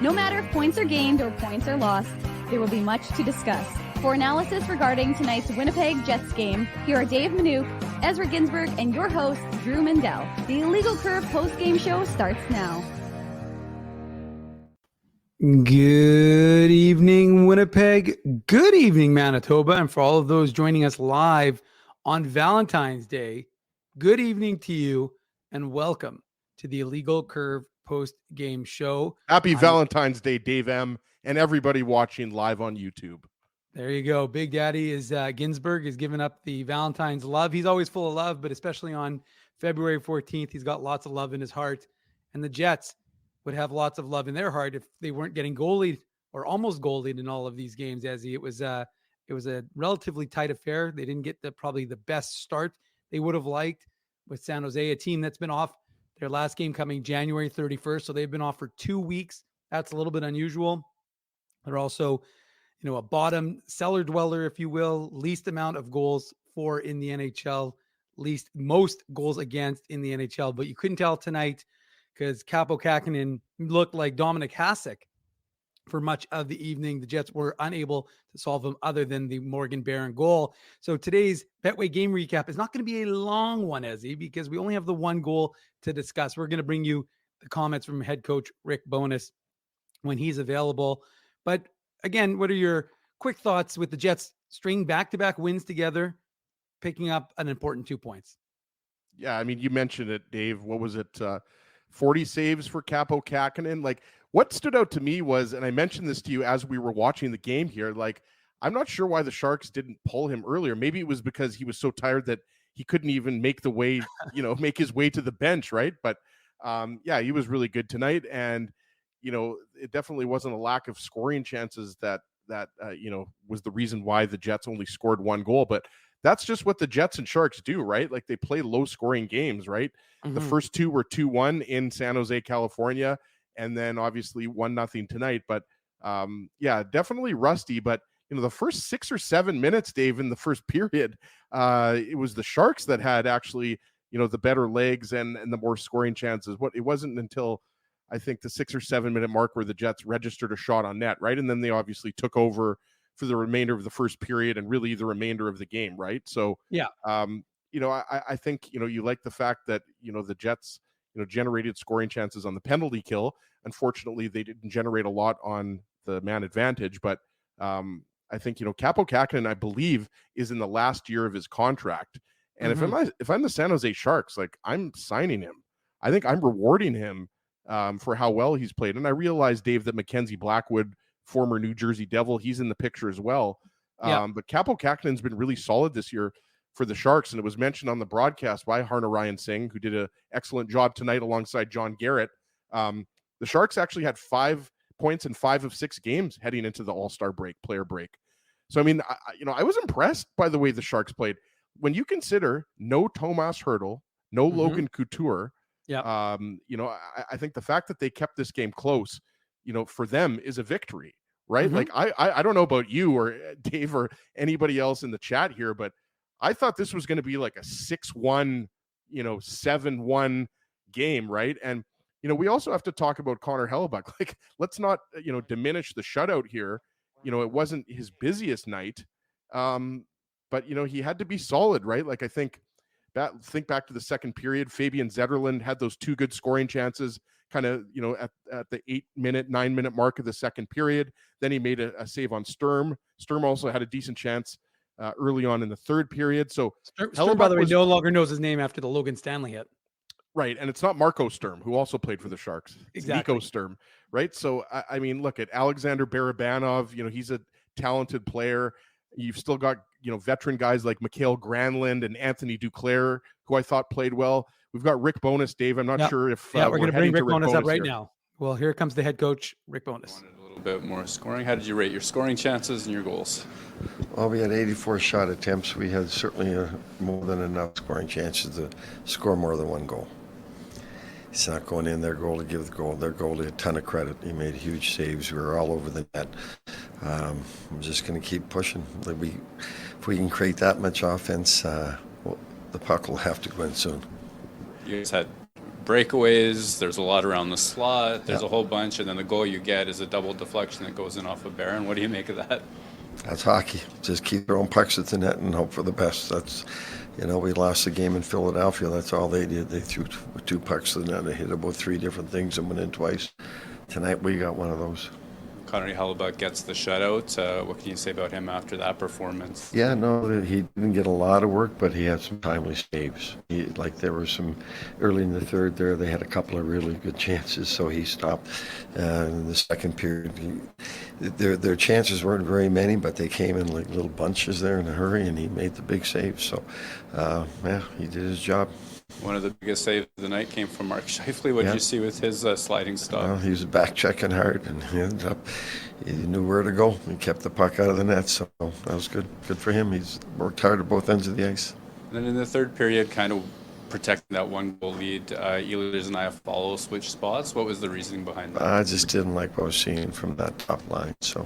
No matter if points are gained or points are lost, there will be much to discuss. For analysis regarding tonight's Winnipeg Jets game, here are Dave Manouk, Ezra Ginsburg, and your host, Drew Mindell. The Illegal Curve post-game show starts now. Good evening, Winnipeg. Good evening, Manitoba. And for all of those joining us live on Valentine's Day, good evening to you and welcome to the Illegal Curve post-game show. Happy Valentine's Day, Dave M., and everybody watching live on YouTube. There you go. Big Daddy is Ginsburg is giving up the Valentine's love. He's always full of love, but especially on February 14th, he's got lots of love in his heart. And the Jets would have lots of love in their heart if they weren't getting goalied or almost goalied in all of these games. As it was a relatively tight affair. They didn't get probably the best start they would have liked with San Jose, a team that's been off their last game coming January 31st. So they've been off for 2 weeks. That's a little bit unusual. They're also, a bottom cellar dweller, if you will, least amount of goals for in the NHL, most goals against in the NHL. But you couldn't tell tonight because Kaapo Kahkonen looked like Dominic Hasek for much of the evening. The Jets were unable to solve him other than the Morgan Barron goal. So today's Betway game recap is not going to be a long one, Ezzy, because we only have the one goal to discuss. We're going to bring you the comments from head coach Rick Bowness when he's available. But again, what are your quick thoughts with the Jets stringing back-to-back wins together, picking up an important 2 points? Yeah, I mean, you mentioned it, Dave. What was it? 40 saves for Kaapo Kahkonen. Like, what stood out to me was, and I mentioned this to you as we were watching the game here, like, I'm not sure why the Sharks didn't pull him earlier. Maybe it was because he was so tired that he couldn't even make the way, make his way to the bench, right? But yeah, he was really good tonight. And, it definitely wasn't a lack of scoring chances that was the reason why the Jets only scored one goal. But that's just what the Jets and Sharks do, right? Like, they play low-scoring games, right? Mm-hmm. The first two were 2-1 in San Jose, California, and then obviously 1-0 tonight. But yeah, definitely rusty. But the first 6 or 7 minutes, Dave, in the first period, it was the Sharks that had actually the better legs and the more scoring chances. It wasn't until I think the 6 or 7 minute mark where the Jets registered a shot on net, right? And then they obviously took over for the remainder of the first period and really the remainder of the game, right? So yeah, I think you like the fact that the Jets generated scoring chances on the penalty kill. Unfortunately, they didn't generate a lot on the man advantage, but I think Kaapo Kahkonen, I believe, is in the last year of his contract. And if I'm the San Jose Sharks, like, I'm signing him. I think I'm rewarding him for how well he's played. And I realize, Dave, that Mackenzie Blackwood, former New Jersey Devil, he's in the picture as well. But Kaapo Kahkonen's been really solid this year for the Sharks, and it was mentioned on the broadcast by Harna Ryan Singh, who did an excellent job tonight alongside John Garrett. The Sharks actually had 5 points in 5 of 6 games heading into the All-Star player break. So, I mean, I was impressed by the way the Sharks played. When you consider no Tomas Hertl, no Logan Couture, I think the fact that they kept this game close, for them is a victory, right? Like, I don't know about you or Dave or anybody else in the chat here, but I thought this was going to be like a 6-1, 7-1 game, right? And, we also have to talk about Connor Hellebuck. Like, let's not, diminish the shutout here. It wasn't his busiest night, but, he had to be solid, right? Like, I think back to the second period, Fabian Zetterlund had those 2 good scoring chances kind of, at the 9 minute mark of the second period. Then he made a save on Sturm. Sturm also had a decent chance early on in the third period. So Sturm, by the way, no longer knows his name after the Logan Stanley hit. Right. And it's not Marco Sturm, who also played for the Sharks. It's exactly. Nico Sturm. Right. So, I mean, look at Alexander Barabanov. He's a talented player. You've still got, veteran guys like Mikhail Granlund and Anthony Duclair, who I thought played well. We've got Rick Bowness, Dave. I'm not sure if we're going to bring Rick Bowness up right now. Well, here comes the head coach, Rick Bowness. Wanted a little bit more scoring. How did you rate your scoring chances and your goals? Well, we had 84 shot attempts. We had certainly more than enough scoring chances to score more than one goal. It's not going in their goal to give their goalie a ton of credit. He made huge saves. We were all over the net. I'm just going to keep pushing. If we can create that much offense, the puck will have to go in soon. You guys had breakaways. There's a lot around the slot. There's a whole bunch, and then the goal you get is a double deflection that goes in off of Barron. What do you make of that? That's hockey. Just keep throwing pucks at the net and hope for the best. That's, we lost the game in Philadelphia. That's all they did. They threw two pucks to the net. They hit about 3 different things and went in twice. Tonight we got one of those. Connor Hellebuyck gets the shutout. What can you say about him after that performance? Yeah, no, he didn't get a lot of work, but he had some timely saves. There were some early in the third there. They had a couple of really good chances, so he stopped. In the second period, their chances weren't very many, but they came in like little bunches there in a hurry, and he made the big save. So, he did his job. One of the biggest saves of the night came from Mark Scheifele. What did you see with his sliding stop? Well, he was back checking hard, and he knew where to go. He kept the puck out of the net, so that was good. Good for him. He's worked hard at both ends of the ice. And then in the third period, kind of protecting that 1-goal lead, Ehlers and Iafallo switched spots. What was the reasoning behind that? I just didn't like what I was seeing from that top line, so.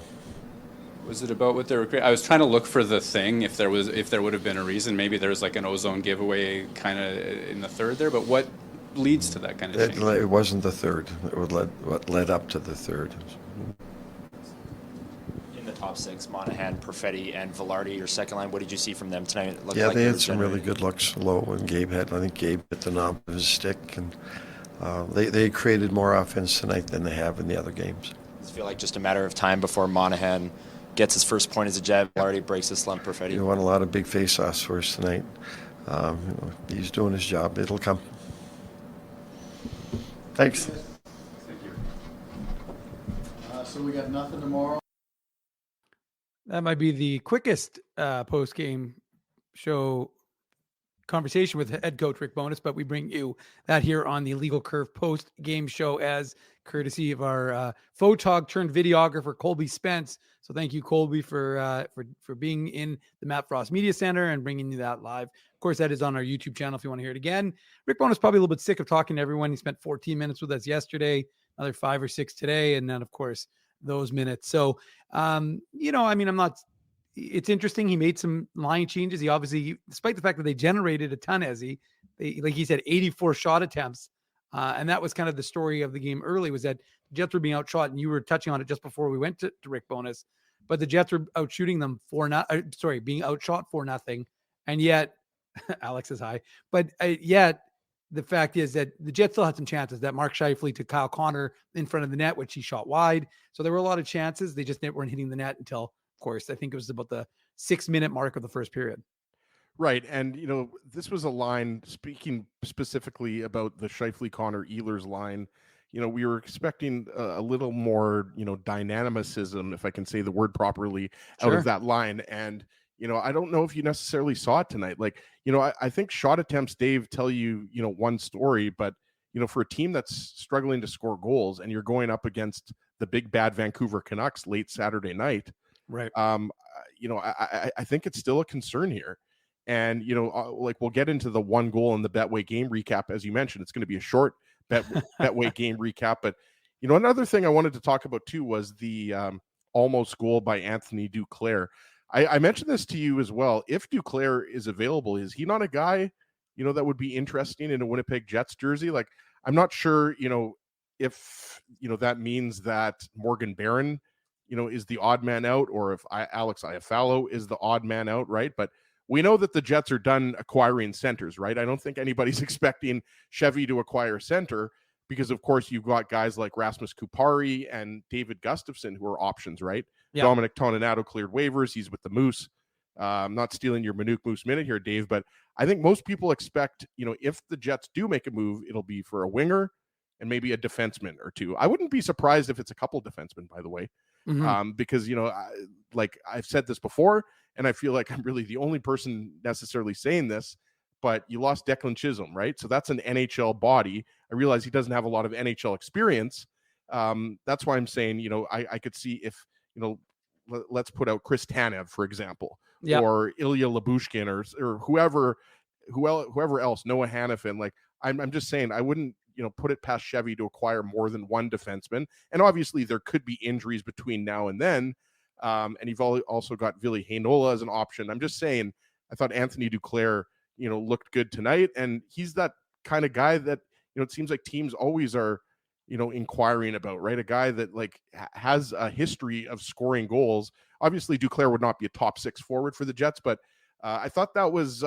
Was it about what they were? I was trying to look for the thing. If there would have been a reason, maybe there was like an ozone giveaway kind of in the third there. But what leads to that kind of thing? It wasn't the third. It was what led up to the third. In the top 6, Monahan, Perfetti, and Velarde, your second line. What did you see from them tonight? It looked like they had some really good looks low, and Gabe hit the knob of his stick, and they created more offense tonight than they have in the other games. Does it feel like just a matter of time before Monahan gets his first point as a Jet? Velarde breaks his slump. Perfetti. He won a lot of big face-offs for us tonight. He's doing his job. It'll come. Thanks. Thank you. So we got nothing tomorrow. That might be the quickest post-game show conversation with head coach Rick Bowness, but we bring you that here on the Legal Curve post-game show as courtesy of our photog turned videographer Colby Spence. So thank you, Colby, for being in the Matt Frost Media Center and bringing you that live. Of course, that is on our YouTube channel if you want to hear it again. Rick Bowness probably a little bit sick of talking to everyone. He spent 14 minutes with us yesterday, another 5 or 6 today, and then of course those minutes. So it's interesting. He made some line changes. He obviously, despite the fact that they generated a ton, like he said, 84 shot attempts. And that was kind of the story of the game early, was that Jets were being outshot, and you were touching on it just before we went to Rick Bowness, but the Jets were outshooting them being outshot 4-0. And yet Alex is high, but yet the fact is that the Jets still had some chances. That Mark Scheifele to Kyle Connor in front of the net, which he shot wide. So there were a lot of chances. They just weren't hitting the net until, of course, I think it was about the 6-minute mark of the first period. Right. And, this was a line, speaking specifically about the Scheifele, Connor, Ehlers line, we were expecting a little more, dynamicism, if I can say the word properly, out of that line. And, I don't know if you necessarily saw it tonight. Like, I think shot attempts, Dave, tell you, one story, but, for a team that's struggling to score goals and you're going up against the big bad Vancouver Canucks late Saturday night, right. I think it's still a concern here. And, we'll get into the 1 goal in the Betway game recap. As you mentioned, it's going to be a short Betway game recap. But, another thing I wanted to talk about too was the almost goal by Anthony Duclair. I mentioned this to you as well. If Duclair is available, is he not a guy, that would be interesting in a Winnipeg Jets jersey? Like, I'm not sure, if, that means that Morgan Barron, is the odd man out, or if Alex Iafallo is the odd man out, right? But we know that the Jets are done acquiring centers, right? I don't think anybody's expecting Chevy to acquire center because, of course, you've got guys like Rasmus Kupari and David Gustafson who are options, right? Yeah. Dominic Toninato cleared waivers. He's with the Moose. I'm not stealing your Manuk Moose minute here, Dave, but I think most people expect, if the Jets do make a move, it'll be for a winger and maybe a defenseman or two. I wouldn't be surprised if it's a couple defensemen, by the way, because, like I've said this before, and I feel like I'm really the only person necessarily saying this, but you lost Declan Chisholm, right? So that's an NHL body. I realize he doesn't have a lot of NHL experience. That's why I'm saying, I could see if, let's put out Chris Tanev, for example, or Ilya Labushkin or whoever else, Noah Hannafin. Like, I'm just saying, I wouldn't, put it past Chevy to acquire more than one defenseman. And obviously there could be injuries between now and then. And you've also got Ville Heinola as an option. I'm just saying, I thought Anthony Duclair, looked good tonight. And he's that kind of guy that, it seems like teams always are, inquiring about, right? A guy that like has a history of scoring goals. Obviously, Duclair would not be a top 6 forward for the Jets, but I thought that was,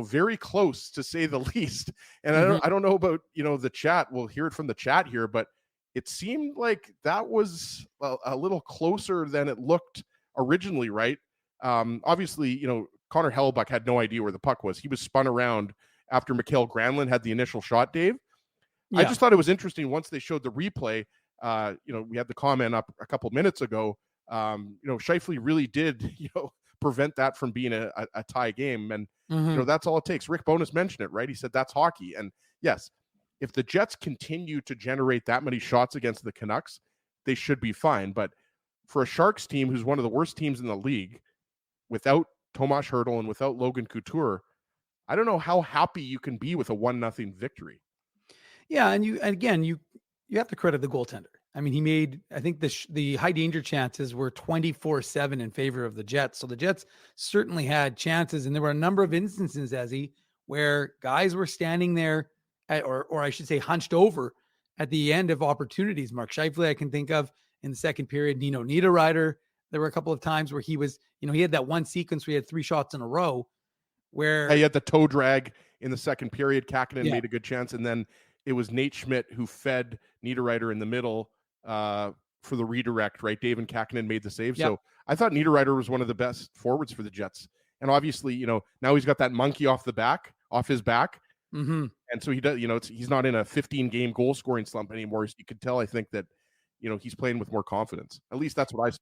very close to say the least. And I don't know about, the chat. We'll hear it from the chat here, but it seemed like that was a little closer than it looked originally, right? Obviously, Connor Hellebuck had no idea where the puck was. He was spun around after Mikael Granlund had the initial shot, Dave. Yeah. I just thought it was interesting once they showed the replay. We had the comment up a couple minutes ago. Scheifele really did, prevent that from being a tie game. And, that's all it takes. Rick Bowness mentioned it, right? He said that's hockey. And yes, if the Jets continue to generate that many shots against the Canucks, they should be fine. But for a Sharks team who's one of the worst teams in the league, without Tomas Hertl and without Logan Couture, I don't know how happy you can be with a 1-0 victory. Yeah, and you have to credit the goaltender. I mean, he made, I think the high danger chances were 24-7 in favor of the Jets. So the Jets certainly had chances, and there were a number of instances, where guys were standing there, or I should say hunched over at the end of opportunities. Mark Scheifele, I can think of in the second period. Nino Niederreiter, there were a couple of times where he was, he had that one sequence where he had 3 shots in a row where he had the toe drag in the second period. Kahkonen made a good chance, and then it was Nate Schmidt who fed Niederreiter in the middle for the redirect, right? Dave and Kahkonen made the save. Yep. So I thought Niederreiter was one of the best forwards for the Jets. And obviously, now he's got that monkey off his back. And so he does, he's not in a 15-game goal scoring slump anymore. So you could tell, I think, that, he's playing with more confidence. At least that's what I saw.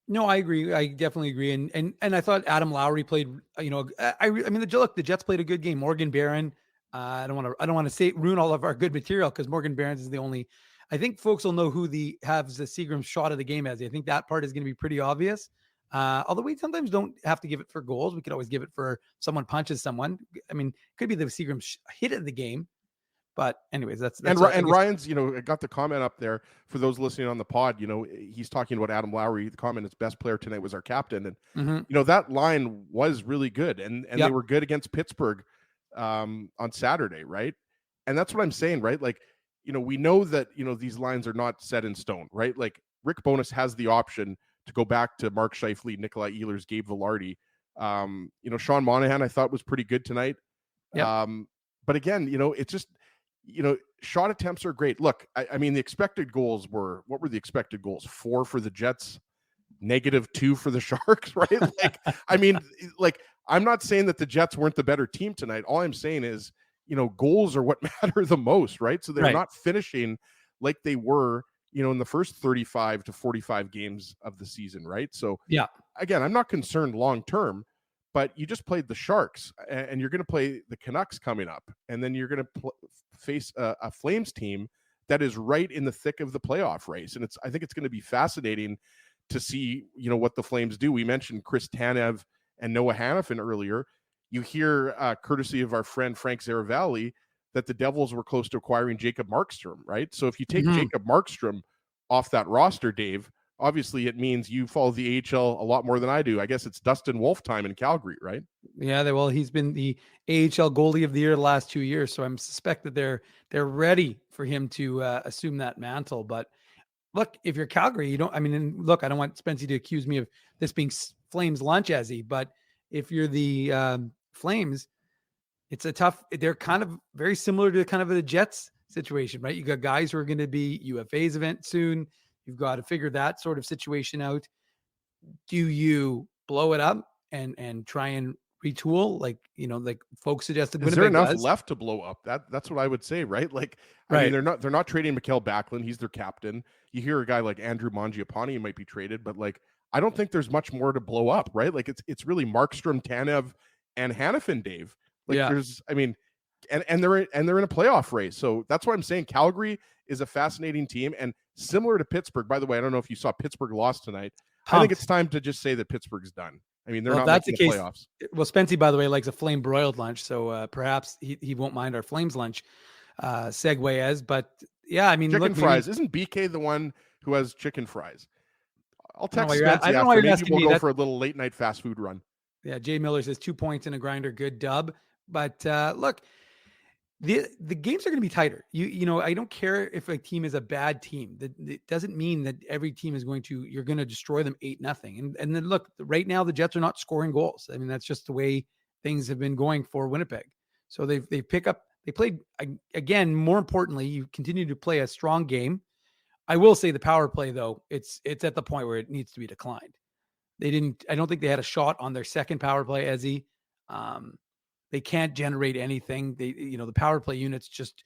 No, I agree. I definitely agree. And I thought Adam Lowry played, the Jets played a good game. Morgan Barron, I don't want to ruin all of our good material, because Morgan Barron is the only, I think folks will know who has the Seagram's shot of the game as. I think that part is going to be pretty obvious. Although we sometimes don't have to give it for goals. We could always give it for someone punches someone. I mean, it could be the Seagram's hit of the game. But anyways, that's and Ryan's, got the comment up there for those listening on the pod. He's talking about Adam Lowry. The comment is best player tonight was our captain. And, that line was really good. And they were good against Pittsburgh on Saturday, right? And that's what I'm saying, right? Like, we know that, these lines are not set in stone, right? Like Rick Bowness has the option to go back to Mark Scheifele, Nikolai Ehlers, Gabe Vilardi. Sean Monahan, I thought was pretty good tonight. Yep. But again, it's just, shot attempts are great. Look, I mean, the expected goals what were the expected goals? 4 for the Jets, -2 for the Sharks, right? Like, I mean, like, I'm not saying that the Jets weren't the better team tonight. All I'm saying is, goals are what matter the most, right? So they're not finishing like they were, in the first 35 to 45 games of the season, right? So, again, I'm not concerned long-term, but you just played the Sharks, and you're going to play the Canucks coming up, and then you're going to face a Flames team that is right in the thick of the playoff race. And I think it's going to be fascinating to see, what the Flames do. We mentioned Chris Tanev and Noah Hannafin earlier. You hear, courtesy of our friend Frank Zaravalli, that the Devils were close to acquiring Jacob Markstrom, right? So if you take Jacob Markstrom off that roster, Dave, obviously it means you follow the AHL a lot more than I do. I guess it's Dustin Wolf time in Calgary, right? Yeah, well, he's been the AHL goalie of the year the last 2 years, so I'm suspect that they're ready for him to assume that mantle. But look, if you're Calgary, I don't want Spency to accuse me of this being Flames lunch, but if you're the Flames, it's they're kind of very similar to kind of the Jets situation, right? You got guys who are going to be UFA's event soon. You've got to figure that sort of situation out. Do you blow it up and try and retool, like folks suggested? Is there enough left to blow up? That's what I would say, right? Like, I mean, they're not trading Mikael Backlund. He's their captain. You hear a guy like Andrew Mangiapane might be traded, but like, I don't think there's much more to blow up, right? Like, it's really Markstrom, Tanev, and Hannafin, Dave. Like, and they're in a playoff race. So that's why I'm saying Calgary is a fascinating team, and similar to Pittsburgh. By the way, I don't know if you saw Pittsburgh lost tonight. I think it's time to just say that Pittsburgh's done. I mean, they're not making the playoffs. Well, Spency, by the way, likes a flame broiled lunch, so perhaps he won't mind our Flames lunch segue as. But yeah, I mean, chicken fries. Isn't BK the one who has chicken fries? I'll text Spency after. Maybe we'll go for a little late night fast food run. Yeah, Jay Miller says 2 points in a grinder, good dub. But look, the games are going to be tighter. I don't care if a team is a bad team. That it doesn't mean that every team is you're going to destroy them 8-0. And then look, right now the Jets are not scoring goals. I mean, that's just the way things have been going for Winnipeg. So they played again. More importantly, you continue to play a strong game. I will say the power play though, it's at the point where it needs to be declined. I don't think they had a shot on their second power play, Ezzy. They can't generate anything. The power play units just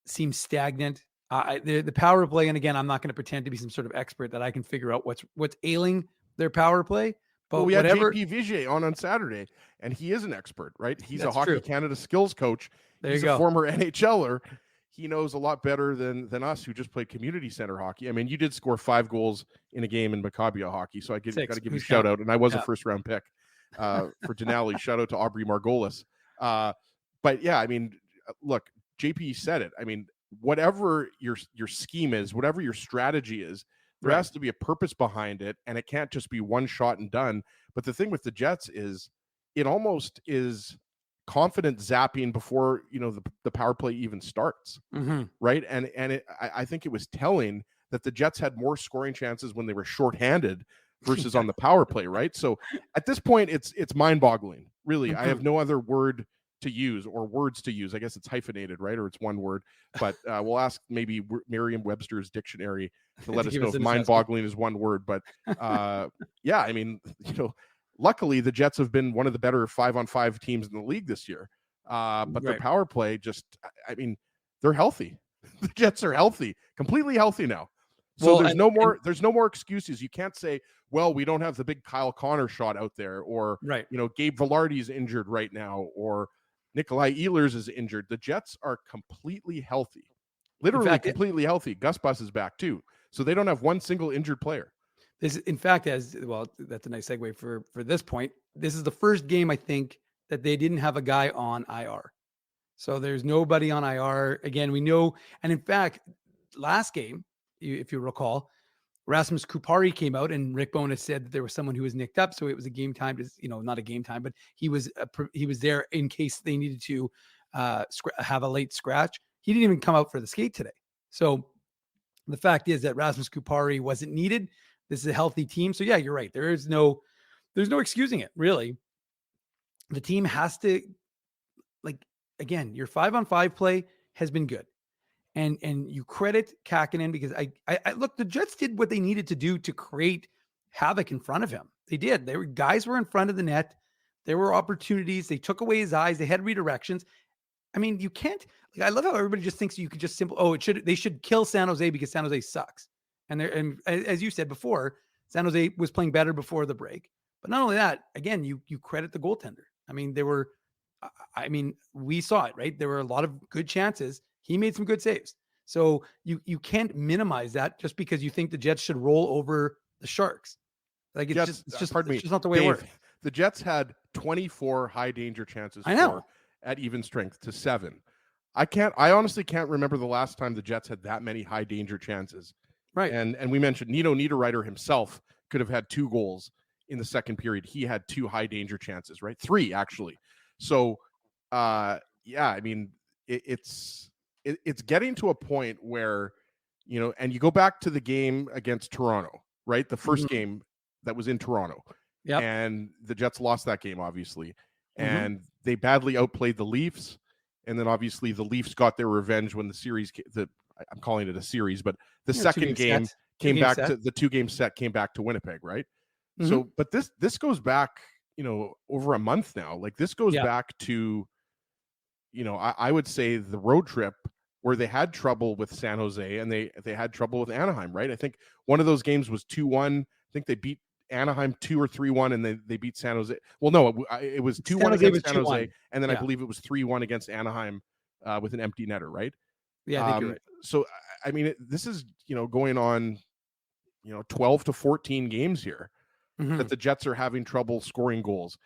seem stagnant. The power play, and again, I'm not going to pretend to be some sort of expert that I can figure out what's ailing their power play. But we whatever. had JP Vigier on Saturday, and he is an expert, right? He's a Hockey true. Canada skills coach. He's a former NHLer. He knows a lot better than us who just played community center hockey. I mean, you did score 5 goals in a game in Maccabi hockey, so I got to give you a shout out. And I was a first round pick for Denali. Shout out to Aubrey Margolis. But yeah, I mean, look, JP said it. I mean, whatever your scheme is, whatever your strategy is, there has to be a purpose behind it, and it can't just be one shot and done. But the thing with the Jets is it almost is confident zapping before the power play even starts, right? And I think it was telling that the Jets had more scoring chances when they were shorthanded versus on the power play, right? So at this point, it's mind-boggling, really. I have no other word to use or words to use. I guess it's hyphenated, right? Or it's one word, but we'll ask maybe Merriam-Webster's dictionary to let us know if mind-boggling is one word. But yeah, I mean, luckily the Jets have been one of the better 5-on-5 teams in the league this year. But their power play I mean, they're healthy. The Jets are healthy, completely healthy now. So there's no more excuses. You can't say, well, we don't have the big Kyle Connor shot out there, or Gabe Velarde's injured right now, or Nikolai Ehlers is injured. The Jets are completely healthy, literally completely healthy. Gus Bus is back too, so they don't have one single injured player. In fact, that's a nice segue for this point. This is the first game I think that they didn't have a guy on IR. So there's nobody on IR. Again, we know, and in fact, last game, if you recall, Rasmus Kupari came out and Rick Bowness said that there was someone who was nicked up. So it was a game time, not a game time, but he was there in case they needed to have a late scratch. He didn't even come out for the skate today. So the fact is that Rasmus Kupari wasn't needed. This is a healthy team. So yeah, you're right. There's no excusing it, really. The team has to, again, your 5-on-5 play has been good. And you credit Kahkonen because I look, the Jets did what they needed to do to create havoc in front of him. They did. Guys were in front of the net. There were opportunities. They took away his eyes. They had redirections. I mean, you can't. I love how everybody just thinks you could just they should kill San Jose because San Jose sucks. And as you said before, San Jose was playing better before the break. But not only that, again, you credit the goaltender. I mean, we saw it, right? There were a lot of good chances. He made some good saves. So you can't minimize that just because you think the Jets should roll over the Sharks. It's just not the way it works. The Jets had 24 high danger chances at even strength to 7. I honestly can't remember the last time the Jets had that many high danger chances. Right. And we mentioned Nino Niederreiter himself could have had 2 goals in the second period. He had 2 high danger chances, right? 3 actually. So yeah, I mean, it's getting to a point where, and you go back to the game against Toronto, right? The first game that was in Toronto. Yep. And the Jets lost that game, obviously. And they badly outplayed the Leafs. And then obviously the Leafs got their revenge when the series, I'm calling it a series, but the second game came back to the 2-game set came back to Winnipeg, right? So, but this goes back, over a month now. This goes back to, I would say the road trip where they had trouble with San Jose and they had trouble with Anaheim, right? I think one of those games was 2-1. I think they beat Anaheim 2 or 3-1, and they beat San Jose. Well, no, it was 2-1 against San Jose, and then I believe it was 3-1 against Anaheim with an empty netter, right? Yeah, I think you're right. So, I mean, this is, going on, 12 to 14 games here that the Jets are having trouble scoring goals.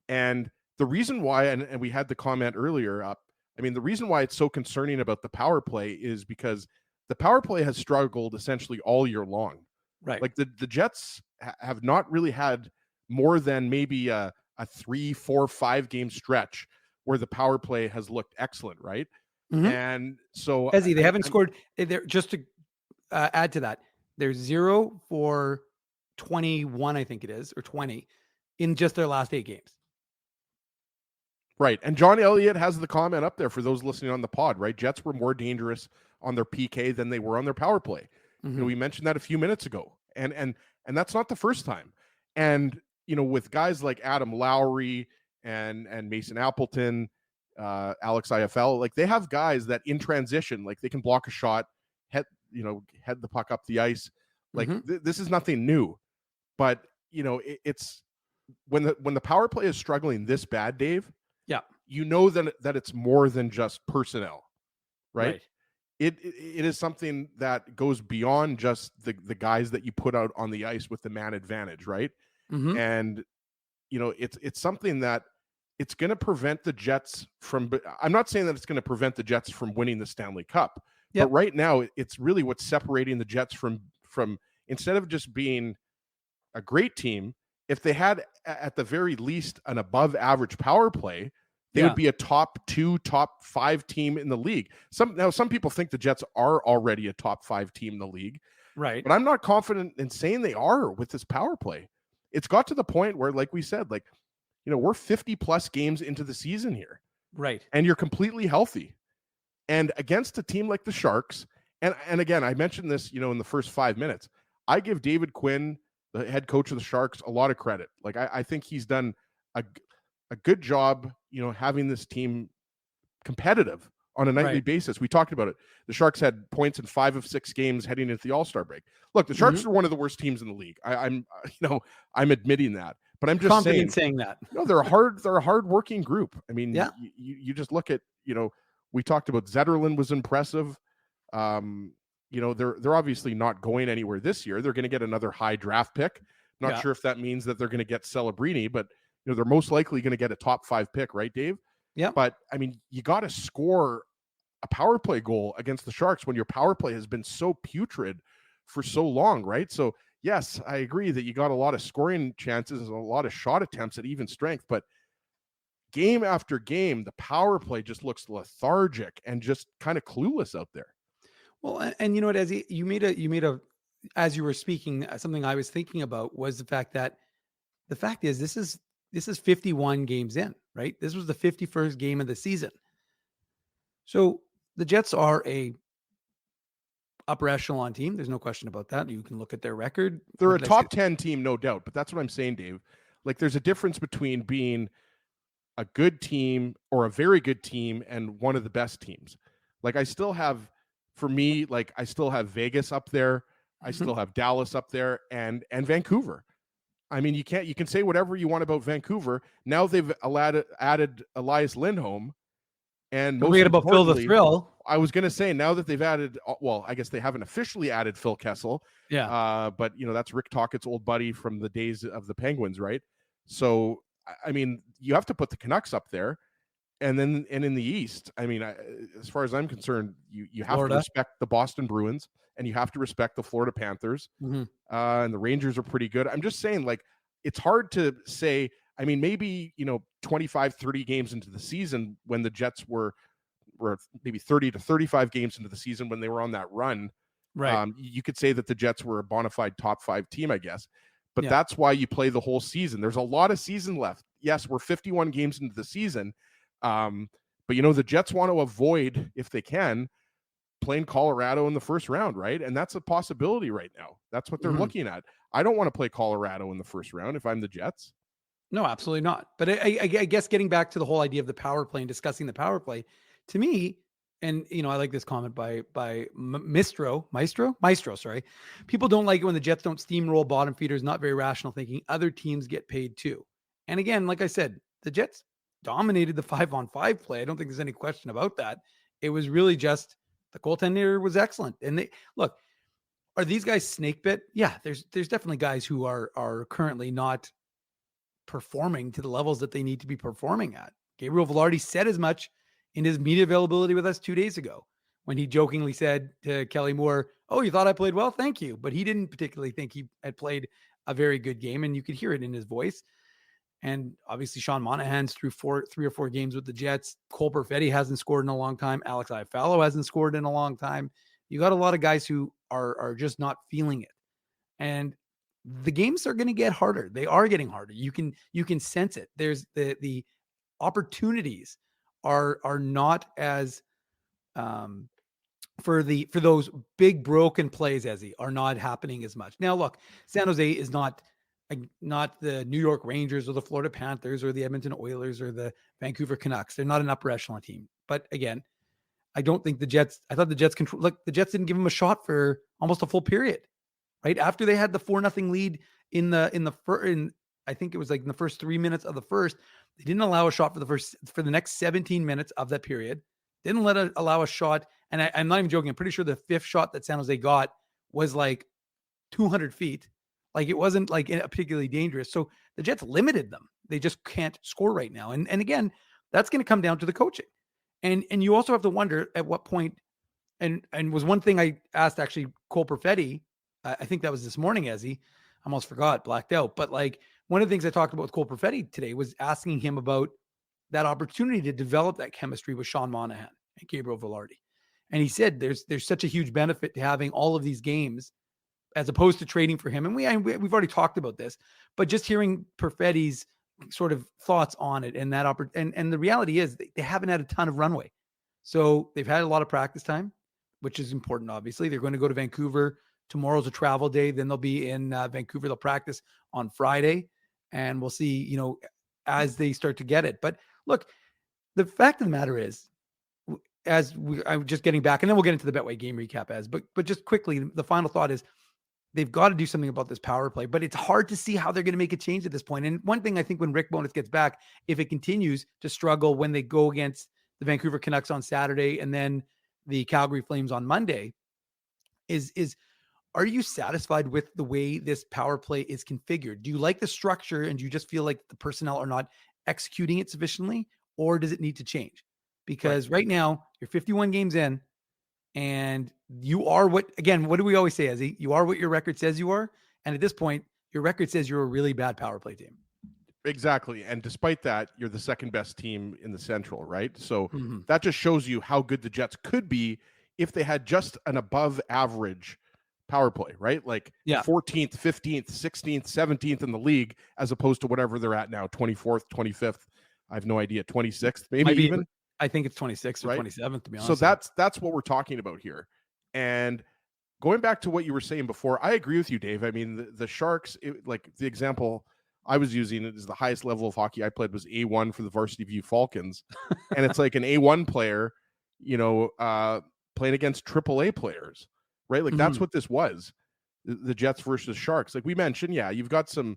And the reason why, and we had the comment earlier up, I mean, the reason why it's so concerning about the power play is because the power play has struggled essentially all year long. Right. The Jets have not really had more than maybe a 3, 4, 5 game stretch where the power play has looked excellent, right? Mhm. And so Ezzy, they haven't I'm- scored. They're just to add to that. They're 0 for 21, I think it is, or 20 in just their last 8 games. Right. And John Elliott has the comment up there for those listening on the pod, right? Jets were more dangerous on their PK than they were on their power play. You know, we mentioned that a few minutes ago. And that's not the first time. And, you know, with guys like Adam Lowry and Mason Appleton, Alex IFL, like they have guys that in transition, like they can block a shot, head the puck up the ice. Like this is nothing new. But, you know, it's when the power play is struggling this bad, Dave, Yeah. you know that it's more than just personnel, right? Right. It is something that goes beyond just the guys that you put out on the ice with the man advantage, right? Mhm. And you know, it's something that it's going to prevent the Jets from. I'm not saying that it's going to prevent the Jets from winning the Stanley Cup, Yep. but right now it's really what's separating the Jets from instead of just being a great team. If they had at the very least an above average power play, they would be a top 2, top 5 team in the league. Some people think the Jets are already a top 5 team in the league, Right. but I'm not confident in saying they are with this power play. It's got to the point where, like we said, like, you know, we're 50 plus games into the season here, Right. and you're completely healthy. And against a team like the Sharks, and again, I mentioned this, you know, in the first 5 minutes, I give David Quinn, the head coach of the Sharks, a lot of credit. Like I think he's done a good job, you know, having this team competitive on a nightly basis. We talked about it. The Sharks had points in 5 of 6 games heading into the All-Star break. Look, the Sharks are one of the worst teams in the league. I'm admitting that, but I'm just confident saying that. No, they're a hard working group. I mean, Yeah. you just look at, you know, we talked about Zetterlund was impressive. You know, they're obviously not going anywhere this year. They're going to get another high draft pick. Not sure if that means that they're going to get Celebrini, but you know, they're most likely going to get a top 5 pick, right, Dave? Yeah. But I mean, you got to score a power play goal against the Sharks when your power play has been so putrid for so long, right? So yes, I agree that you got a lot of scoring chances and a lot of shot attempts at even strength, but game after game, the power play just looks lethargic and just kind of clueless out there. Well, and you know what, Ezzy, you made a, as you were speaking, something I was thinking about was the fact is this is 51 games in, right? This was the 51st game of the season. So the Jets are a upper echelon team. There's no question about that. You can look at their record. They're a top 10 team, no doubt, but that's what I'm saying, Dave. Like there's a difference between being a good team or a very good team and one of the best teams. Like I still have Vegas up there. I still have Dallas up there and Vancouver. I mean, you can say whatever you want about Vancouver. Now they've added Elias Lindholm, and most about Phil the Thrill. I was going to say now that they've added, well, I guess they haven't officially added Phil Kessel. Yeah. But you know, that's Rick Tocchet's old buddy from the days of the Penguins, right? So I mean, you have to put the Canucks up there, and in the East, I mean, as far as I'm concerned, you have to respect the Boston Bruins, and you have to respect the Florida Panthers, and the Rangers are pretty good. I'm just saying, like, it's hard to say. I mean, maybe, you know, 25, 30 games into the season when the Jets were maybe 30 to 35 games into the season when they were on that run, right? You could say that the Jets were a bona fide top 5 team, I guess. But that's why you play the whole season. There's a lot of season left. Yes, we're 51 games into the season. But, you know, the Jets want to avoid, if they can, playing Colorado in the first round, right? And that's a possibility right now. That's what they're looking at. I don't want to play Colorado in the first round if I'm the Jets. No, absolutely not. But I guess getting back to the whole idea of the power play and discussing the power play, to me, and you know, I like this comment by Maestro. Sorry, people don't like it when the Jets don't steamroll bottom feeders. Not very rational thinking. Other teams get paid too. And again, like I said, the Jets dominated the 5-on-5 play. I don't think there's any question about that. It was really just the goaltender was excellent. And they look, are these guys snake bit? Yeah, there's definitely guys who are currently not performing to the levels that they need to be performing at. Gabriel Velarde said as much in his media availability with us 2 days ago when he jokingly said to Kelly Moore, "Oh, you thought I played well? Thank you." But he didn't particularly think he had played a very good game, and you could hear it in his voice. And obviously Sean Monahan's through 3 or 4 games with the Jets. Cole Perfetti hasn't scored in a long time. Alex Iafallo hasn't scored in a long time. You got a lot of guys who are just not feeling it. And the games are going to get harder. They are getting harder. You can sense it. There's the opportunities are not as for those big broken plays as he are not happening as much. Now look, San Jose is not the New York Rangers or the Florida Panthers or the Edmonton Oilers or the Vancouver Canucks. They're not an upper echelon team. But again, I don't think the Jets, I thought the Jets control, look, the Jets didn't give them a shot for almost a full period, right? After they had the 4-0 lead in I think it was like in the first 3 minutes of the first, they didn't allow a shot for the next 17 minutes of that period. Didn't allow a shot. And I'm not even joking. I'm pretty sure the 5th shot that San Jose got was like 200 feet. Like it wasn't like particularly dangerous. So the Jets limited them. They just can't score right now. And again, that's going to come down to the coaching. And you also have to wonder at what point, and was one thing I asked actually Cole Perfetti, I think that was this morning, as he almost forgot, blacked out. But like one of the things I talked about with Cole Perfetti today was asking him about that opportunity to develop that chemistry with Sean Monahan and Gabriel Velarde. And he said there's such a huge benefit to having all of these games as opposed to trading for him. And we've already talked about this, but just hearing Perfetti's sort of thoughts on it and that and the reality is they haven't had a ton of runway. So they've had a lot of practice time, which is important. Obviously they're going to go to Vancouver. Tomorrow's a travel day. Then they'll be in Vancouver. They'll practice on Friday and we'll see, as they start to get it. But look, the fact of the matter is, I'm just getting back, and then we'll get into the Betway game recap but just quickly, the final thought is they've got to do something about this power play, but it's hard to see how they're going to make a change at this point. And one thing I think when Rick Bowness gets back, if it continues to struggle when they go against the Vancouver Canucks on Saturday and then the Calgary Flames on Monday, is are you satisfied with the way this power play is configured? Do you like the structure and do you just feel like the personnel are not executing it sufficiently, or does it need to change? Because right now you're 51 games in and you are what do we always say, Ezzy? You are what your record says you are. And at this point, your record says you're a really bad power play team. Exactly. And despite that, you're the second best team in the Central, right? So that just shows you how good the Jets could be if they had just an above average power play, right? Like 14th, 15th, 16th, 17th in the league, as opposed to whatever they're at now, 24th, 25th. I have no idea, 26th, maybe even. I think it's 26th or 27th, to be honest. So that's what we're talking about here. And going back to what you were saying before, I agree with you, Dave. I mean, the Sharks, like the example I was using, it is the highest level of hockey I played was A1 for the Varsity View Falcons. And it's like an A1 player, playing against AAA players, right? Like that's what this was, the Jets versus Sharks. Like we mentioned, you've got some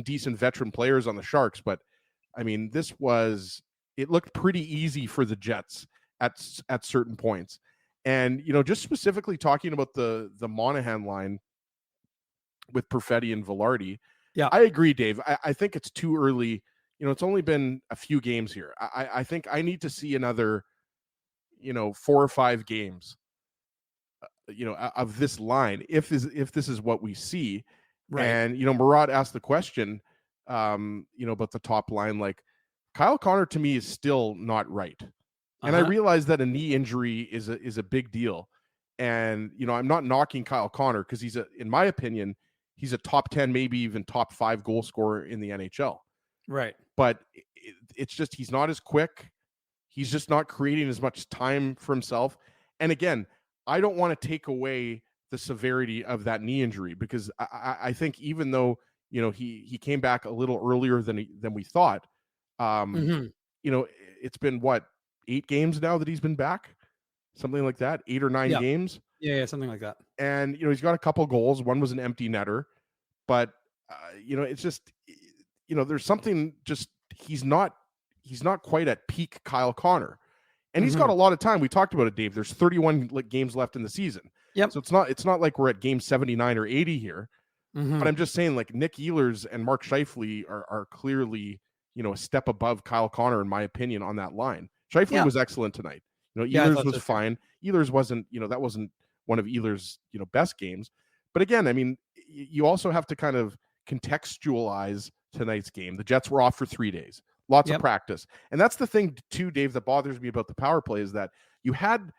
decent veteran players on the Sharks, but I mean, it looked pretty easy for the Jets at certain points. And, just specifically talking about the Monahan line with Perfetti and Velarde. Yeah, I agree, Dave. I think it's too early. It's only been a few games here. I think I need to see another, 4 or 5 games, of this line, if this is what we see. Right. And, Murat asked the question, about the top line, like, Kyle Connor to me is still not right. And I realize that a knee injury is a big deal. And, I'm not knocking Kyle Connor because in my opinion, he's a top 10, maybe even top 5 goal scorer in the NHL. Right. But it's just, he's not as quick. He's just not creating as much time for himself. And again, I don't want to take away the severity of that knee injury because I think even though, he came back a little earlier than we thought, it's been 8 games now that he's been back, something like that, 8 or 9 games. Yeah, something like that. And he's got a couple goals. One was an empty netter, but it's just there's something just he's not quite at peak Kyle Connor, and he's got a lot of time. We talked about it, Dave. There's 31 games left in the season. Yep. So it's not like we're at game 79 or 80 here. But I'm just saying, like, Nick Ehlers and Mark Scheifele are clearly, a step above Kyle Connor, in my opinion, on that line. Scheifele was excellent tonight. Ehlers was fine. Ehlers wasn't, that wasn't one of Ehlers', best games. But again, I mean, you also have to kind of contextualize tonight's game. The Jets were off for 3 days, lots of practice. And that's the thing too, Dave, that bothers me about the power play is that you had,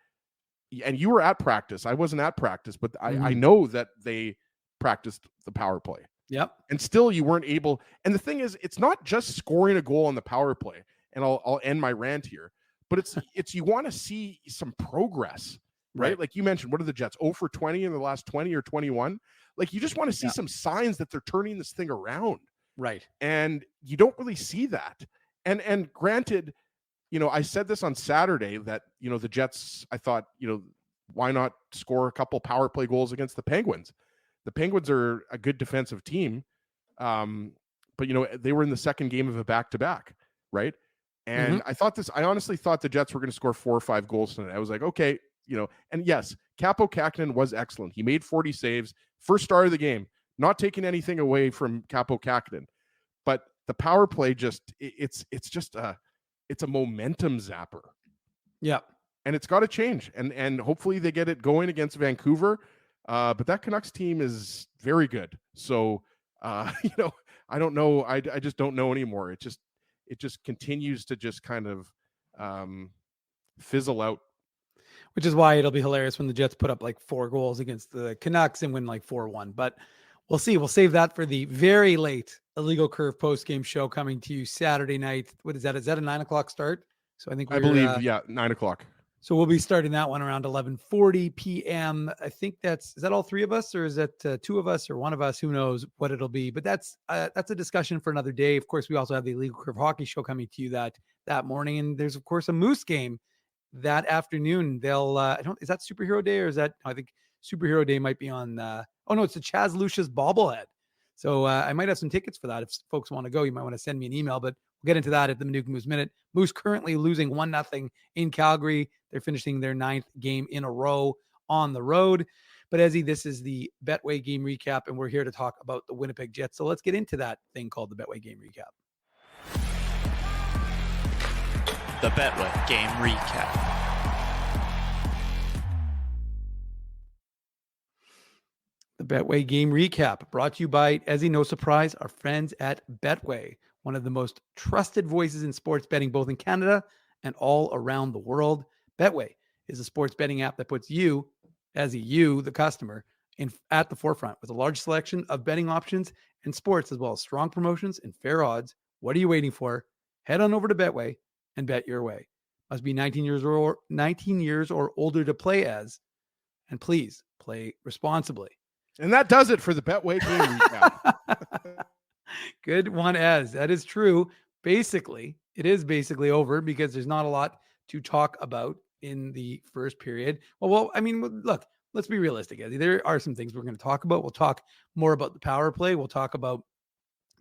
and you were at practice. I wasn't at practice, but I know that they practiced the power play. Yep. And still you weren't able. And the thing is, it's not just scoring a goal on the power play. And I'll end my rant here, but it's you want to see some progress, right? Like you mentioned, what are the Jets? 0 for 20 in the last 20 or 21? Like you just want to see some signs that they're turning this thing around. Right. And you don't really see that. And granted, I said this on Saturday that, the Jets, I thought, why not score a couple power play goals against the Penguins? The Penguins are a good defensive team. But they were in the second game of a back-to-back, right? And I honestly thought the Jets were going to score 4 or 5 goals tonight. I was like, okay, and yes, Kaapo Kahkonen was excellent. He made 40 saves, first star of the game, not taking anything away from Kaapo Kahkonen. But the power play it's a momentum zapper. Yeah. And it's got to change. And hopefully they get it going against Vancouver. But that Canucks team is very good. So, I don't know. I just don't know anymore. It just continues to just kind of fizzle out. Which is why it'll be hilarious when the Jets put up like 4 goals against the Canucks and win like 4-1. But we'll see. We'll save that for the very late Illegal Curve post-game show coming to you Saturday night. What is that? Is that a 9:00 start? So I believe, 9:00. So we'll be starting that one around 11:40 p.m. I think is that all 3 of us, or is that 2 of us, or 1 of us? Who knows what it'll be? But that's a discussion for another day. Of course, we also have the Illegal Curve Hockey Show coming to you that morning, and there's of course a Moose game that afternoon. They'll is that Superhero Day, or is that, I think Superhero Day might be on it's the Chaz Lucius bobblehead. So I might have some tickets for that. If folks want to go, you might want to send me an email, but we'll get into that at the Minute Moose Minute. Moose currently losing 1-0 in Calgary. They're finishing their 9th game in a row on the road. But Ezzy, this is the Betway game recap, and we're here to talk about the Winnipeg Jets. So let's get into that thing called the Betway game recap. The Betway game recap. The Betway game recap brought to you by, Ezzy, no surprise, our friends at Betway, one of the most trusted voices in sports betting, both in Canada and all around the world. Betway is a sports betting app that puts you, Ezzy, the customer, at the forefront with a large selection of betting options and sports, as well as strong promotions and fair odds. What are you waiting for? Head on over to Betway and bet your way. Must be 19 years or older to play as, and please play responsibly. And that does it for the Betway game recap. Good one, Ez. That is true. Basically, it is basically over because there's not a lot to talk about in the first period. Well, I mean, look, let's be realistic, Ezzy. There are some things we're going to talk about. We'll talk more about the power play. We'll talk about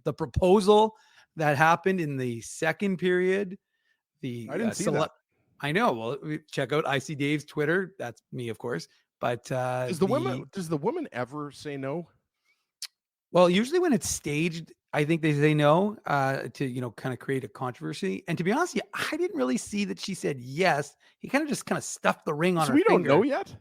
the proposal that happened in the second period. I didn't see that. I know. Well, check out IC Dave's Twitter. That's me, of course. But does the woman ever say no? Well, usually when it's staged, I think they say no to, kind of create a controversy. And to be honest, I didn't really see that she said yes. He kind of stuffed the ring on her finger. We don't know yet.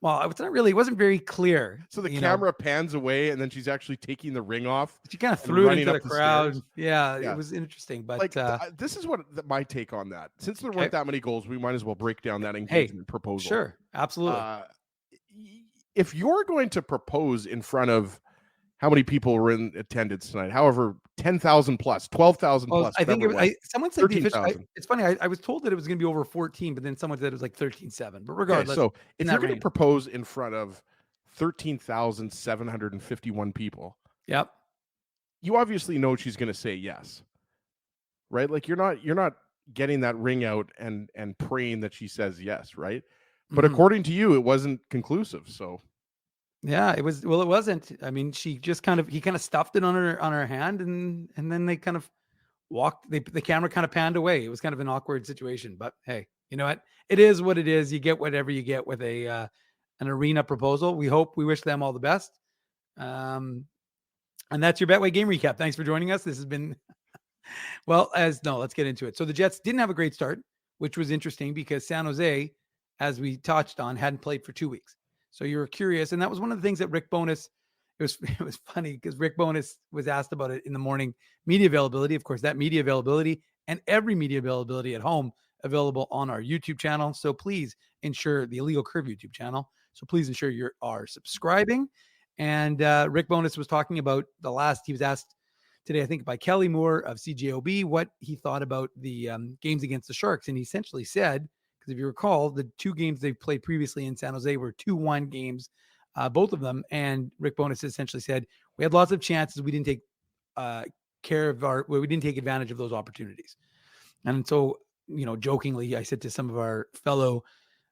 Well, it wasn't very clear. So the camera pans away and then she's actually taking the ring off. She kind of threw it into the crowd. Stairs. Yeah, it was interesting. But this is my take on that. Since there weren't that many goals, we might as well break down that engagement proposal. Sure, absolutely. If you're going to propose in front of how many people were in attendance tonight, however, 10,000 plus, 12,000 plus. I think someone said it's funny. I was told that it was going to be over 14, but then someone said it was like 13,700. But regardless, so if you're going to propose in front of 13,751 people, yep, you obviously know she's going to say yes, right? Like you're not getting that ring out and praying that she says yes, right? But according to you, it wasn't conclusive. So. Yeah, it was. Well, it wasn't. I mean, he kind of stuffed it on her hand, and then they kind of walked. The camera kind of panned away. It was kind of an awkward situation. But hey, you know what? It is what it is. You get whatever you get with an arena proposal. We wish them all the best. And that's your Betway game recap. Thanks for joining us. This has been let's get into it. So the Jets didn't have a great start, which was interesting because San Jose, as we touched on, hadn't played for 2 weeks. So you were curious. And that was one of the things that Rick Bowness it was funny because Rick Bowness was asked about it in the morning media availability. Of course, that media availability and every media availability at home available on our YouTube channel. So please ensure the Illegal Curve YouTube channel. So please ensure you are subscribing. And Rick Bowness was talking about he was asked today, I think by Kelly Moore of CJOB, what he thought about the games against the Sharks. And he essentially said, because if you recall, the 2 games they played previously in San Jose were 2-1 games, both of them. And Rick Bowness essentially said, we had lots of chances. We didn't take we didn't take advantage of those opportunities. And so, jokingly, I said to some of our fellow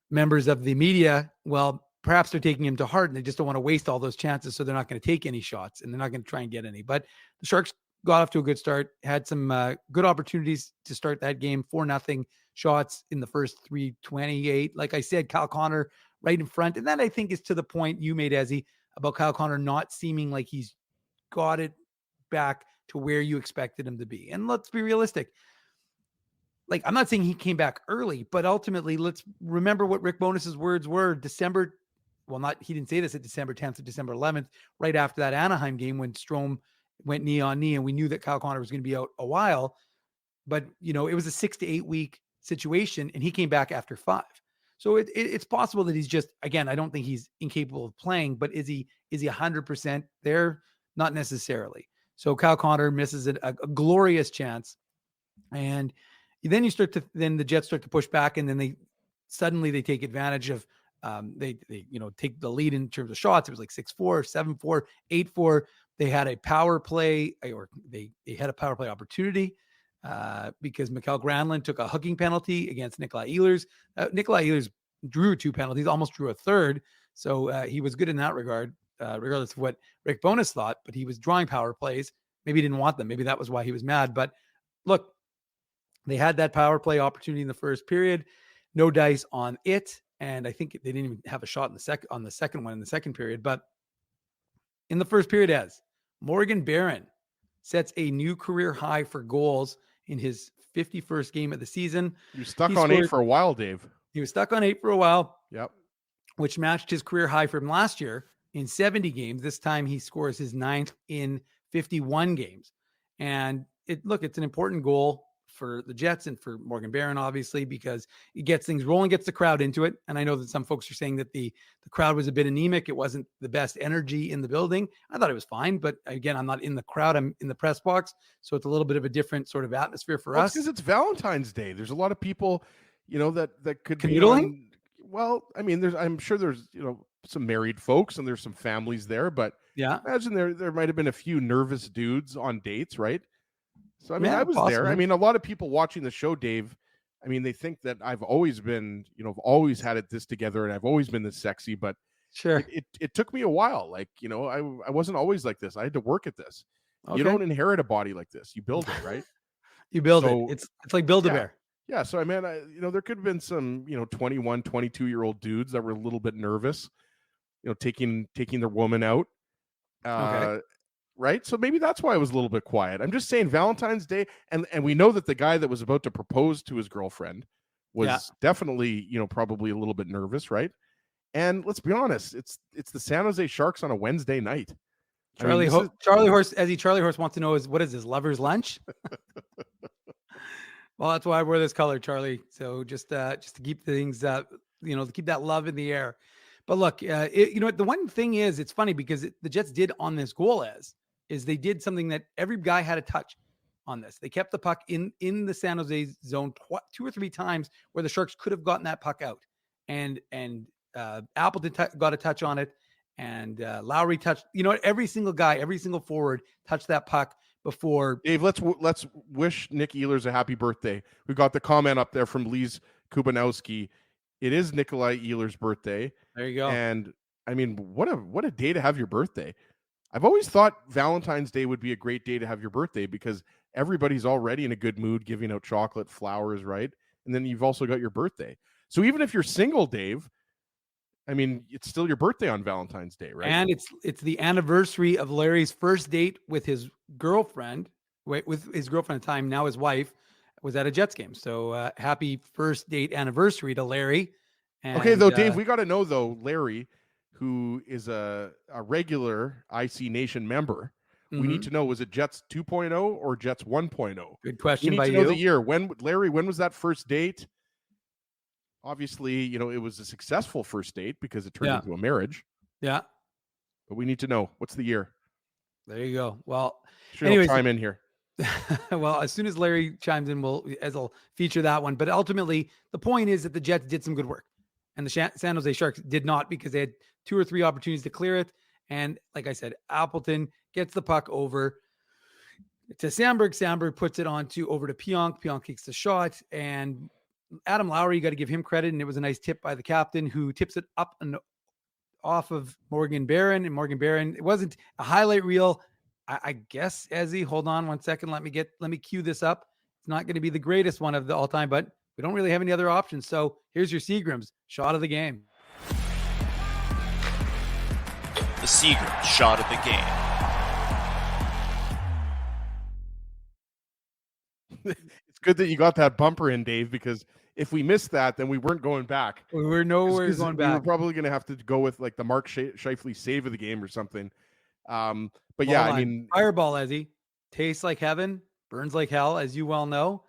members of the media, well, perhaps they're taking him to heart and they just don't want to waste all those chances. So they're not going to take any shots and they're not going to try and get any. But the Sharks got off to a good start, had some good opportunities to start that game, 4-0 shots in the first 3:28. Like I said, Kyle Connor right in front. And that I think is to the point you made, Ezzy, about Kyle Connor not seeming like he's got it back to where you expected him to be. And let's be realistic. Like, I'm not saying he came back early, but ultimately, let's remember what Rick Bowness's words were he didn't say this at December 10th or December 11th, right after that Anaheim game when Strome went knee on knee, and we knew that Kyle Connor was going to be out a while. But, it was a 6 to 8 week situation, and he came back after 5. So it's possible that he's just, again, I don't think he's incapable of playing, but is he 100% there? Not necessarily. So Kyle Connor misses a glorious chance. And then the Jets start to push back, and then they take advantage of, they take the lead in terms of shots. It was like 6-4, 7-4, 8-4. They had a power play, or they had a power play opportunity because Mikael Granlund took a hooking penalty against Nikolai Ehlers. Nikolai Ehlers drew 2 penalties, almost drew a third. So he was good in that regard, regardless of what Rick Bowness thought, but he was drawing power plays. Maybe he didn't want them. Maybe that was why he was mad. But look, they had that power play opportunity in the first period, no dice on it. And I think they didn't even have a shot on the second one in the second period. But in the first period, Morgan Barron sets a new career high for goals in his 51st game of the season. You stuck on 8 for a while, Dave. He was stuck on 8 for a while. Yep. Which matched his career high from last year in 70 games. This time he scores his 9th in 51 games. And it's an important goal for the Jets and for Morgan Barron, obviously, because it gets things rolling, gets the crowd into it. And I know that some folks are saying that the crowd was a bit anemic. It wasn't the best energy in the building. I thought it was fine, but again, I'm not in the crowd. I'm in the press box. So it's a little bit of a different sort of atmosphere for us. Because it's Valentine's Day. There's a lot of people, that could canoodling. I'm sure there's, some married folks and there's some families there, but yeah, imagine there might've been a few nervous dudes on dates, right? So, I was possibly there. A lot of people watching the show, Dave, they think that I've always been, I've always had it this together and I've always been this sexy, but sure, it took me a while. Like, I wasn't always like this. I had to work at this. Okay. You don't inherit a body like this. You build it, right? You build it. It's like Build-A-Bear. Yeah. So, there could have been some, 21, 22-year-old dudes that were a little bit nervous, taking their woman out. Okay. Right. So maybe that's why I was a little bit quiet. I'm just saying Valentine's Day. And we know that the guy that was about to propose to his girlfriend was definitely, probably a little bit nervous. Right. And let's be honest, it's the San Jose Sharks on a Wednesday night. Charlie Horse wants to know what is this, lover's lunch? Well, that's why I wear this color, Charlie. So just to keep things, to keep that love in the air. But look, the one thing is, it's funny because the Jets did on this goal is they did something that every guy had a touch on this. They kept the puck in the San Jose zone 2 or 3 times where the Sharks could have gotten that puck out. And Appleton got a touch on it, and Lowry touched. Every single guy, every single forward touched that puck before. Dave, let's wish Nick Ehlers a happy birthday. We got the comment up there from Lise Kubanowski. It is Nikolai Ehlers' birthday. There you go. And what a day to have your birthday. I've always thought Valentine's Day would be a great day to have your birthday because everybody's already in a good mood, giving out chocolate, flowers, right? And then you've also got your birthday. So even if you're single, Dave, it's still your birthday on Valentine's Day, right? And it's the anniversary of Larry's first date with his girlfriend, at the time, now his wife, was at a Jets game. So happy first date anniversary to Larry. And, okay, though, Dave, we got to know, though, Larry, who is a regular IC Nation member, we need Mhm. to know, was it Jets 2.0 or Jets 1.0? Good We question need by to know the you. year. Larry, when was that first date? Obviously, it was a successful first date because it turned Yeah. into a marriage. Yeah. But we need to know, what's the year? There you go. Well, Sure, anyways, chime in here. well, as soon as Larry chimes in, I'll feature that one. But ultimately, the point is that the Jets did some good work, and the San Jose Sharks did not, because they had 2 or 3 opportunities to clear it. And like I said, Appleton gets the puck over to Sandberg. Sandberg puts it over to Pionk. Pionk kicks the shot, and Adam Lowry, you got to give him credit. And it was a nice tip by the captain, who tips it up and off of Morgan Barron. And Morgan Barron, it wasn't a highlight reel. I guess, Ezzy, hold on one second. Let me cue this up. It's not going to be the greatest one of the all time, but we don't really have any other options. So here's your Seagrams shot of the game. The Seagram shot of the game. It's good that you got that bumper in, Dave, because if we missed that, then we weren't going back. We were nowhere going We were back. probably going to have to go with like the Mark Scheifele save of the game or something. But Ball yeah, line. I mean, Fireball, Ezzy, tastes like heaven, burns like hell, as you well know.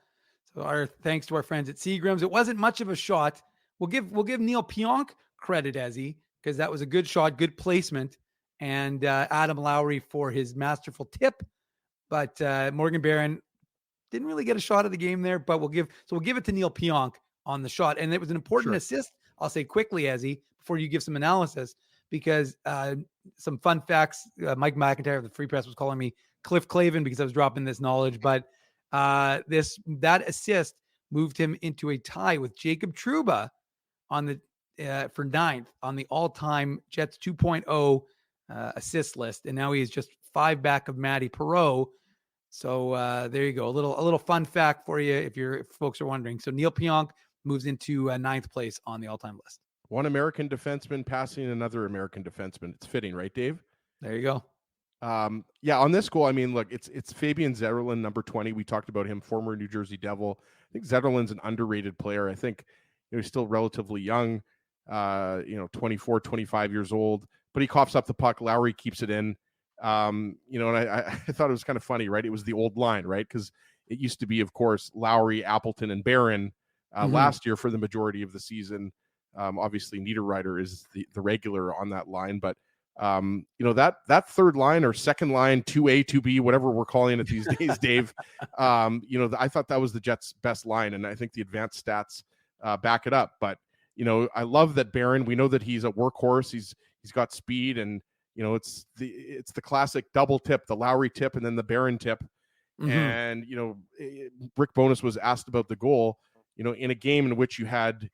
So our thanks to our friends at Seagrams. It wasn't much of a shot. We'll give Neil Pionk credit, Ezzy, because that was a good shot, good placement, and Adam Lowry for his masterful tip. But Morgan Barron didn't really get a shot of the game there. But we'll give it to Neil Pionk on the shot, and it was an important assist. I'll say quickly, Ezzy, before you give some analysis, because some fun facts. Mike McIntyre of the Free Press was calling me Cliff Clavin because I was dropping this knowledge, but that assist moved him into a tie with Jacob Trouba on the for 9th on the all-time Jets 2.0 assist list, and now he is just 5 back of Matty Perreault. So there you go, a little fun fact for you if folks are wondering. So Neil Pionk moves into 9th place on the all-time list. One American defenseman passing another American defenseman. It's fitting, right, Dave? There you go. Yeah, on this goal, I mean, look, it's Fabian Zetterlund, number 20. We talked about him, former New Jersey Devil. I think Zetterlund's an underrated player. I think he's still relatively young, 24, 25 years old, but he coughs up the puck. Lowry keeps it in. And I thought it was kind of funny, right? It was the old line, right? Because it used to be, of course, Lowry, Appleton, and Barron last year for the majority of the season. Obviously, Niederreiter is the regular on that line, but that third line or second line, 2A, 2B, whatever we're calling it these days, Dave. I thought that was the Jets' best line, and I think the advanced stats back it up. But I love that Barron. We know that he's a workhorse. He's got speed, and it's the classic double tip, the Lowry tip, and then the Barron tip. Mm-hmm. And Rick Bowness was asked about the goal. In a game in which you had,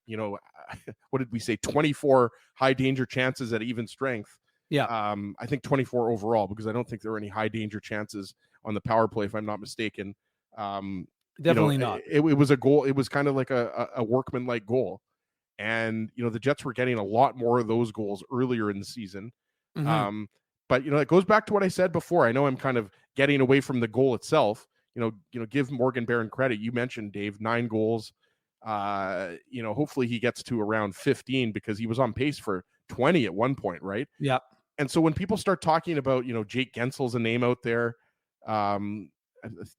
what did we say, 24 high danger chances at even strength. Yeah. I think 24 overall, because I don't think there were any high danger chances on the power play, if I'm not mistaken. Definitely not. It was a goal. It was kind of like a workman-like goal. And, the Jets were getting a lot more of those goals earlier in the season. Mm-hmm. But, it goes back to what I said before. I know I'm kind of getting away from the goal itself. Give Morgan Barron credit. You mentioned, Dave, 9 goals. Hopefully he gets to around 15, because he was on pace for 20 at one point, right? Yeah. And so when people start talking about, Jake Gensel's a name out there. Did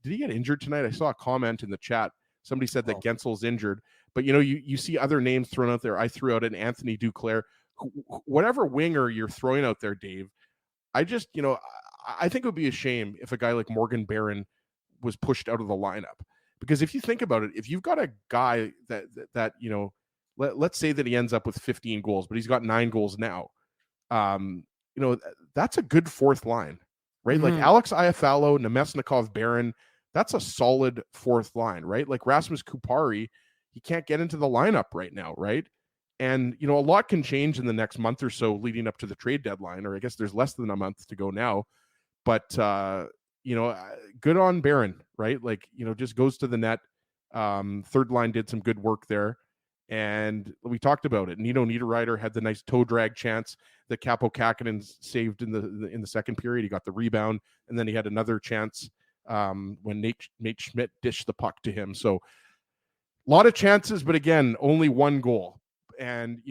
he get injured tonight? I saw a comment in the chat. Somebody said that Gensel's injured, but you see other names thrown out there. I threw out an Anthony Duclair. Whatever winger you're throwing out there, Dave, I just, I think it would be a shame if a guy like Morgan Barron was pushed out of the lineup. Because if you think about it, if you've got a guy that let's say that he ends up with 15 goals, but he's got 9 goals now, that's a good fourth line, right? Mm-hmm. Like Alex Iafallo, Nemesnikov, Barron, that's a solid fourth line, right? Like Rasmus Kupari, he can't get into the lineup right now, right? And, a lot can change in the next month or so leading up to the trade deadline, or I guess there's less than a month to go now. But, good on Barron, right? Like, just goes to the net. Third line did some good work there. And we talked about it. Nino Niederreiter had the nice toe drag chance that Kaapo Kahkonen saved in the second period. He got the rebound, and then he had another chance when Nate Schmidt dished the puck to him. So a lot of chances, but again, only 1 goal. and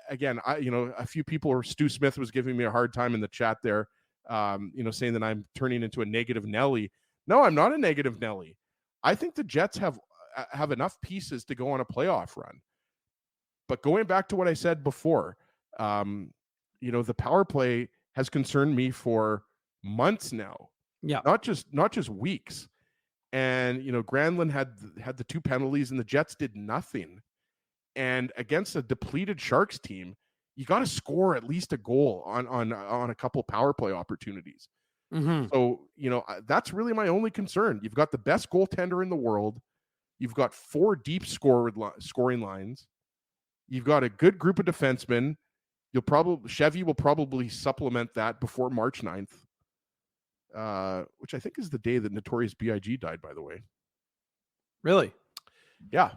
again, a few people, or Stu Smith was giving me a hard time in the chat there, saying that I'm turning into a negative Nelly. No, I'm not a negative Nelly. I think the Jets have enough pieces to go on a playoff run. But going back to what I said before, the power play has concerned me for months now. Yeah. Not just weeks. And Granlund had the 2 penalties, and the Jets did nothing. And against a depleted Sharks team, you got to score at least a goal on a couple power play opportunities. Mm-hmm. So that's really my only concern. You've got the best goaltender in the world. You've got 4 deep scoring lines. You've got a good group of defensemen. Chevy will probably supplement that before March 9th, which I think is the day that Notorious B.I.G. died, by the way. Really? Yeah.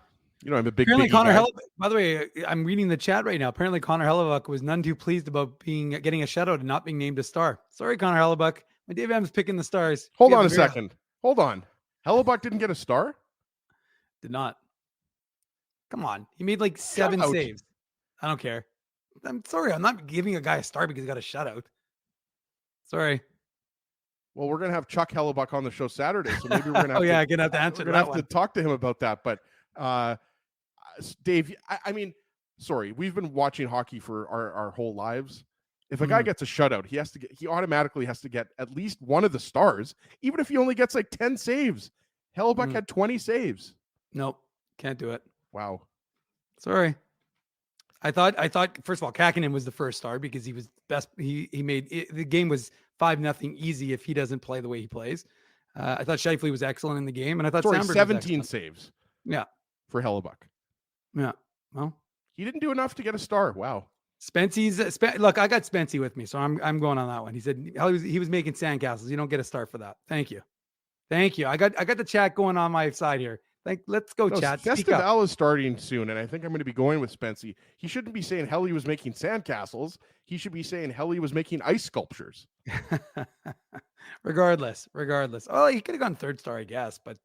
I'm a big Apparently, Biggie Connor guy. Hellebuck, by the way, I'm reading the chat right now. Apparently, Connor Hellebuck was none too pleased about getting a shutout and not being named a star. Sorry, Connor Hellebuck. My Dave M's picking the stars. Hold on a second. Hold on. Hellebuck didn't get a star? Did not. Come on. He made like 7 saves. I don't care. I'm sorry. I'm not giving a guy a star because he got a shutout. Sorry. Well, we're going to have Chuck Hellebuck on the show Saturday, so maybe we're going to have I'm going to have to answer we're going to have to talk to him about that. But Dave, I mean, sorry, we've been watching hockey for our whole lives. If a guy gets a shutout, he automatically has to get at least one of the stars, even if he only gets like 10 saves. Hellebuck had 20 saves. Nope. Can't do it. Wow. Sorry. I thought first of all, Kahkonen was the first star because he was best. He made it, the game was 5-0 easy if he doesn't play the way he plays. I thought Scheifele was excellent in the game, and I thought Sandberg 17 was saves. Yeah. For Hellebuck. Yeah. Well, he didn't do enough to get a star. Wow. Spency's look, I got Spency with me, so I'm going on that one. He said he was making sandcastles. You don't get a star for that. Thank you. I got the chat going on my side here. Let's go, chat. Festival is starting soon, and I think I'm going to be going with Spency. He shouldn't be saying Helly was making sandcastles. He should be saying Helly was making ice sculptures. regardless. Oh, he could have gone 3rd star, I guess. But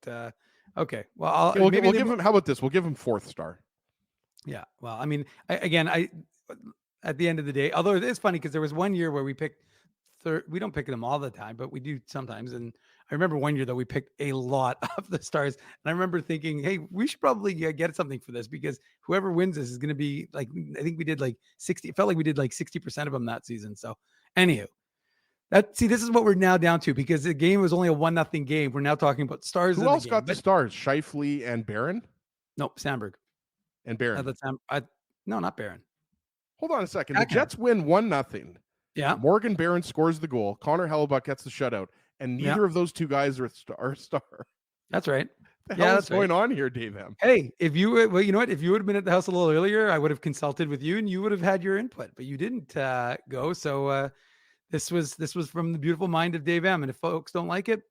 okay. Well, we'll give him. How about this? We'll give him 4th star. Yeah. Well, I mean, I at the end of the day, although it is funny because there was one year where we picked we don't pick them all the time, but we do sometimes. And I remember one year that we picked a lot of the stars. And I remember thinking, hey, we should probably get something for this because whoever wins this is going to be like, I think we did like 60. It felt like we did like 60% of them that season. So anywho, this is what we're now down to because the game was only a 1-0 game. We're now talking about stars. Who else got the stars? Scheifele and Barron? Nope. Sandberg. And Barron. No, not Barron. Hold on a second. The Jets win 1-0. Yeah. Morgan Barron scores the goal. Connor Hellebuck gets the shutout. And neither of those 2 guys are a star. That's right. What the hell is going on here, Dave M? Hey, you know what? If you would have been at the house a little earlier, I would have consulted with you and you would have had your input, but you didn't go. So this was from the beautiful mind of Dave M. And if folks don't like it,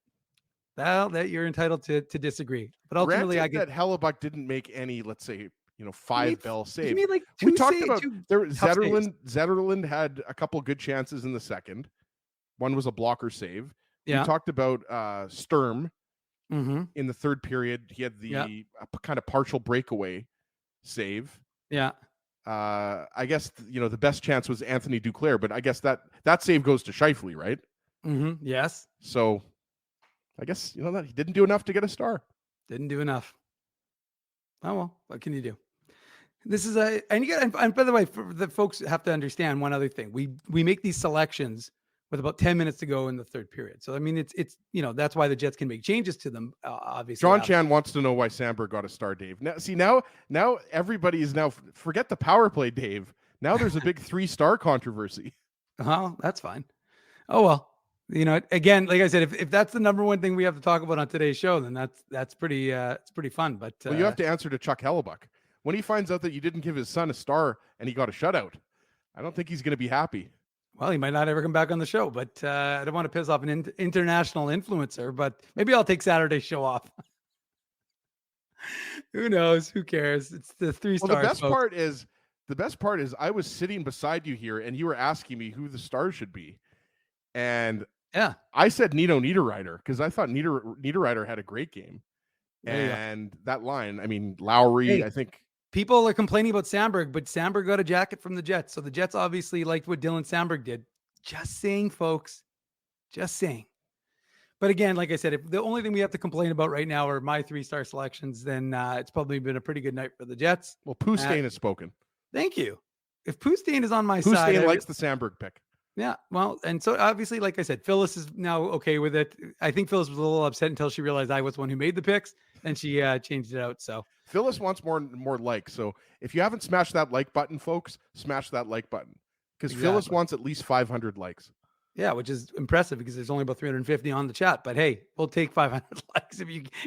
well, that you're entitled to disagree. But ultimately, that Hellebuck didn't make any, let's say, 5 bell saves. He made like we talked about Zetterlund had a couple good chances in the second. One was a blocker save. Yeah. We talked about Sturm in the 3rd period. He had the kind of partial breakaway save. Yeah. I guess the best chance was Anthony Duclair, but I guess that save goes to Scheifele, right? Yes. So I guess that he didn't do enough to get a star. Didn't do enough. Oh well, what can you do? This is and by the way, the folks have to understand one other thing. We make these selections with about 10 minutes to go in the 3rd period. So I mean, it's that's why the Jets can make changes to them. Obviously, John Chan wants to know why Sandberg got a star, Dave. Now everybody is forget the power play, Dave. Now there's a big 3-star controversy. Oh, that's fine. Oh well, again, like I said, if that's the number one thing we have to talk about on today's show, then that's pretty it's pretty fun. But you have to answer to Chuck Hellebuck when he finds out that you didn't give his son a star and he got a shutout. I don't think he's going to be happy. Well, he might not ever come back on the show, but I don't want to piss off an international influencer, but maybe I'll take Saturday's show off. Who knows? Who cares? It's the 3 stars. Well, the best part is I was sitting beside you here and you were asking me who the stars should be. And yeah, I said Nino Niederreiter because I thought Niederreiter had a great game. And that line, I mean, Lowry, I think people are complaining about Sandberg, but Sandberg got a jacket from the Jets. So the Jets obviously liked what Dylan Sandberg did. Just saying, folks. Just saying. But again, like I said, if the only thing we have to complain about right now are my 3-star selections, then it's probably been a pretty good night for the Jets. Well, Pustain has spoken. Thank you. If Pustain is on my Pustain side. Pustain likes the Sandberg pick. Yeah. Well, and so obviously, like I said, Phyllis is now okay with it. I think Phyllis was a little upset until she realized I was the one who made the picks, and she changed it out. So Phyllis wants more likes. So if you haven't smashed that like button, folks, smash that like button. Because Phyllis wants at least 500 likes. Yeah, which is impressive because there's only about 350 on the chat. But hey, we'll take 500 likes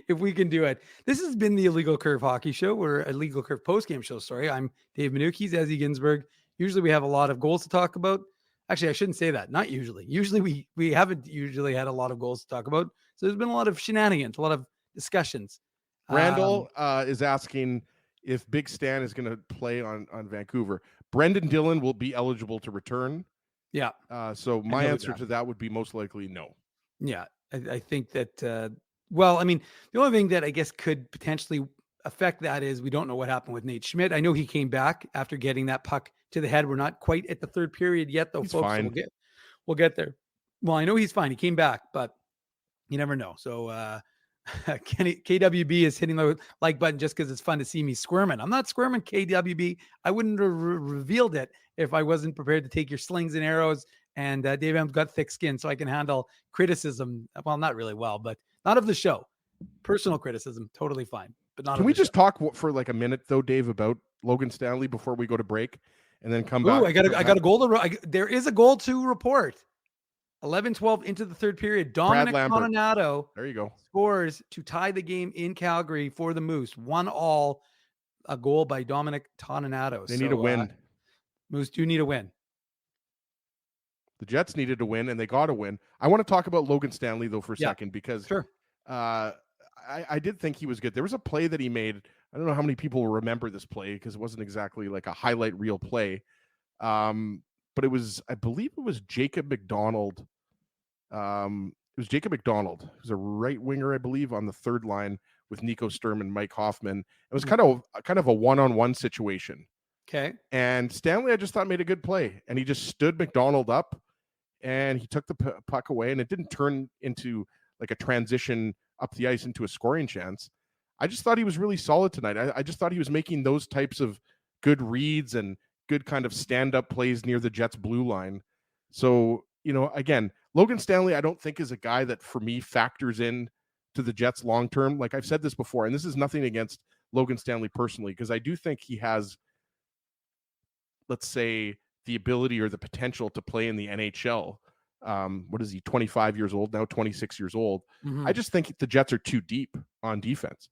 if we can do it. This has been the Illegal Curve Hockey Show, or Illegal Curve Postgame Show. Sorry, I'm Dave Minuk. He's Ezzy Ginsburg. Usually we have a lot of goals to talk about. Actually, I shouldn't say that. Not usually. Usually we haven't usually had a lot of goals to talk about. So there's been a lot of shenanigans, a lot of discussions. Randall is asking if Big Stan is going to play on Vancouver. Brendan Dillon will be eligible to return. Yeah. So my answer to that would be most likely no. Yeah. I think that, well, I mean, the only thing that I guess could potentially affect that is we don't know what happened with Nate Schmidt. I know he came back after getting that puck to the head. We're not quite at the third period yet, though, he's folks. Fine. So we'll get there. Well, I know he's fine. He came back, but you never know. So KWB is hitting the like button just because it's fun to see me squirming. I'm not squirming, KWB. I wouldn't have revealed it if I wasn't prepared to take your slings and arrows. And Dave M's got thick skin, so I can handle criticism. Well, not really well, but not of the show. Personal criticism, totally fine. But not. Can we just talk for like a minute though, Dave, about Logan Stanley before we go to break, and then come back? I got a goal to. There is a goal to report. 11-12 into the third period. Dominic Toninato. There you go. Scores to tie the game in Calgary for the Moose. 1-1. A goal by Dominic Toninato. They need a win. Moose do need a win. The Jets needed to win, and they got a win. I want to talk about Logan Stanley, though, for a second, because sure. I did think he was good. There was a play that he made. I don't know how many people will remember this play because it wasn't exactly like a highlight reel play. But it was, I believe it was Jacob McDonald. It was Jacob McDonald, who's a right winger, I believe, on the third line with Nico Sturm and Mike Hoffman. It was kind of a one-on-one situation. Okay. And Stanley, I just thought, made a good play. And he just stood McDonald up, and he took the puck away, and it didn't turn into like a transition up the ice into a scoring chance. I just thought he was really solid tonight. I just thought he was making those types of good reads and good kind of stand-up plays near the Jets' blue line. So, again, Logan Stanley, I don't think is a guy that, for me, factors in to the Jets long-term. Like I've said this before, and this is nothing against Logan Stanley personally, because I do think he has, let's say, the ability or the potential to play in the NHL. What is he, 25 years old now, 26 years old? Mm-hmm. I just think the Jets are too deep on defense,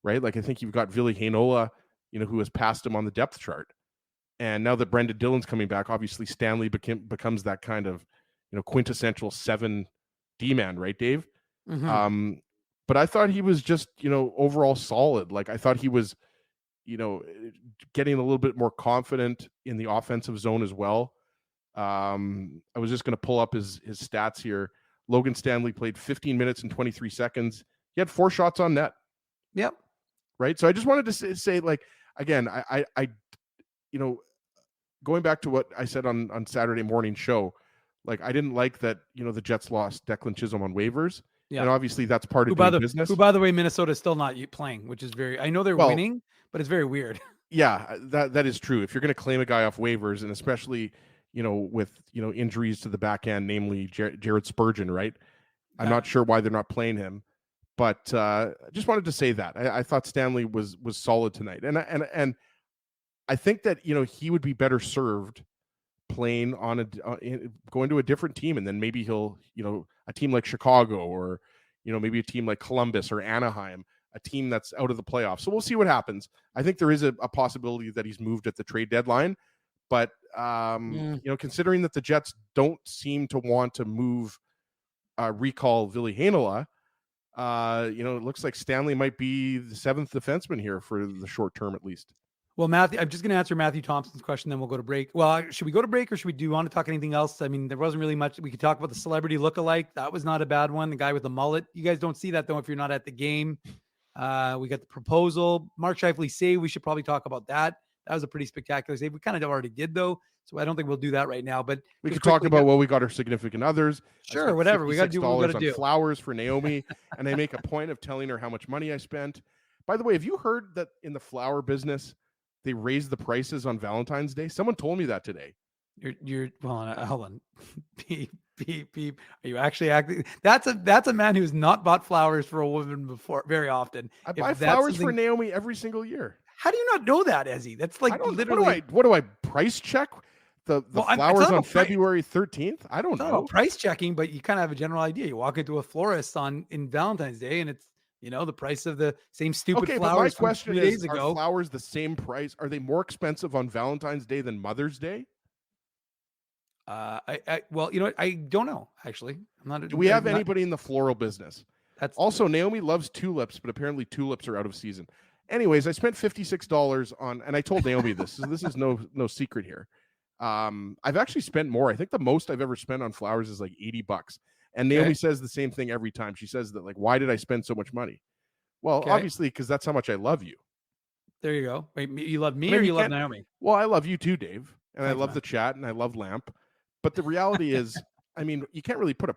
right? Like I think you've got Ville Heinola, who has passed him on the depth chart. And now that Brendan Dillon's coming back, obviously Stanley becomes that kind of, quintessential 7 D-man, right, Dave? Mm-hmm. But I thought he was just, overall solid. Like I thought he was, getting a little bit more confident in the offensive zone as well. I was just going to pull up his stats here. Logan Stanley played 15 minutes and 23 seconds. He had 4 shots on net. Yep. Right. So I just wanted to say like, again, I going back to what I said on Saturday morning show, like I didn't like that, the Jets lost Declan Chisholm on waivers. Yeah. And obviously that's part of the business. Who, by the way, Minnesota is still not playing, which is I know they're winning, but it's very weird. Yeah, that is true. If you're going to claim a guy off waivers, and especially, with, injuries to the back end, namely Jared Spurgeon, right? I'm not sure why they're not playing him, but I just wanted to say that. I thought Stanley was solid tonight. And I think that, he would be better served playing on going to a different team. And then maybe he'll, a team like Chicago or, maybe a team like Columbus or Anaheim, a team that's out of the playoffs. So we'll see what happens. I think there is a possibility that he's moved at the trade deadline, but considering that the Jets don't seem to want to recall Ville Heinola, it looks like Stanley might be the 7th defenseman here for the short term, at least. Well, Matthew, I'm just going to answer Matthew Thompson's question, then we'll go to break. Well, should we go to break or do you want to talk anything else? I mean, there wasn't really much. We could talk about the celebrity lookalike. That was not a bad one. The guy with the mullet. You guys don't see that, though, if you're not at the game. We got the proposal. Mark Scheifele save. We should probably talk about that. That was a pretty spectacular save. We kind of already did, though, so I don't think we'll do that right now. But we could talk about what we got our significant others. Sure, whatever. We got to do what we got to do. Flowers for Naomi, and I make a point of telling her how much money I spent. By the way, have you heard that in the flower business, they raised the prices on Valentine's Day? Someone told me that today. You're well, hold on. Beep, beep, beep. Are you actually acting? That's a man who's not bought flowers for a woman before very often. I buy flowers for Naomi every single year. How do you not know that, Ezzy? That's like literally. What do I price check the flowers on February 13th? I don't know. About price checking, but you kind of have a general idea. You walk into a florist in Valentine's Day, and it's the price of the same stupid flowers. But my question from 3 days ago. Are flowers the same price? Are they more expensive on Valentine's Day than Mother's Day? Well, you know what? I don't know. Actually, I'm not. Do we have anybody in the floral business? That's also Naomi loves tulips, but apparently tulips are out of season. Anyways, I spent $56 on, and I told Naomi this. So this is no secret here. I've actually spent more. I think the most I've ever spent on flowers is like $80. And Naomi says the same thing every time. She says that, like, why did I spend so much money? Well, obviously, because that's how much I love you. There you go. Wait, you love me or you love Naomi? Well, I love you too, Dave. And I love the chat and I love Lamp. But the reality is, I mean, you can't really put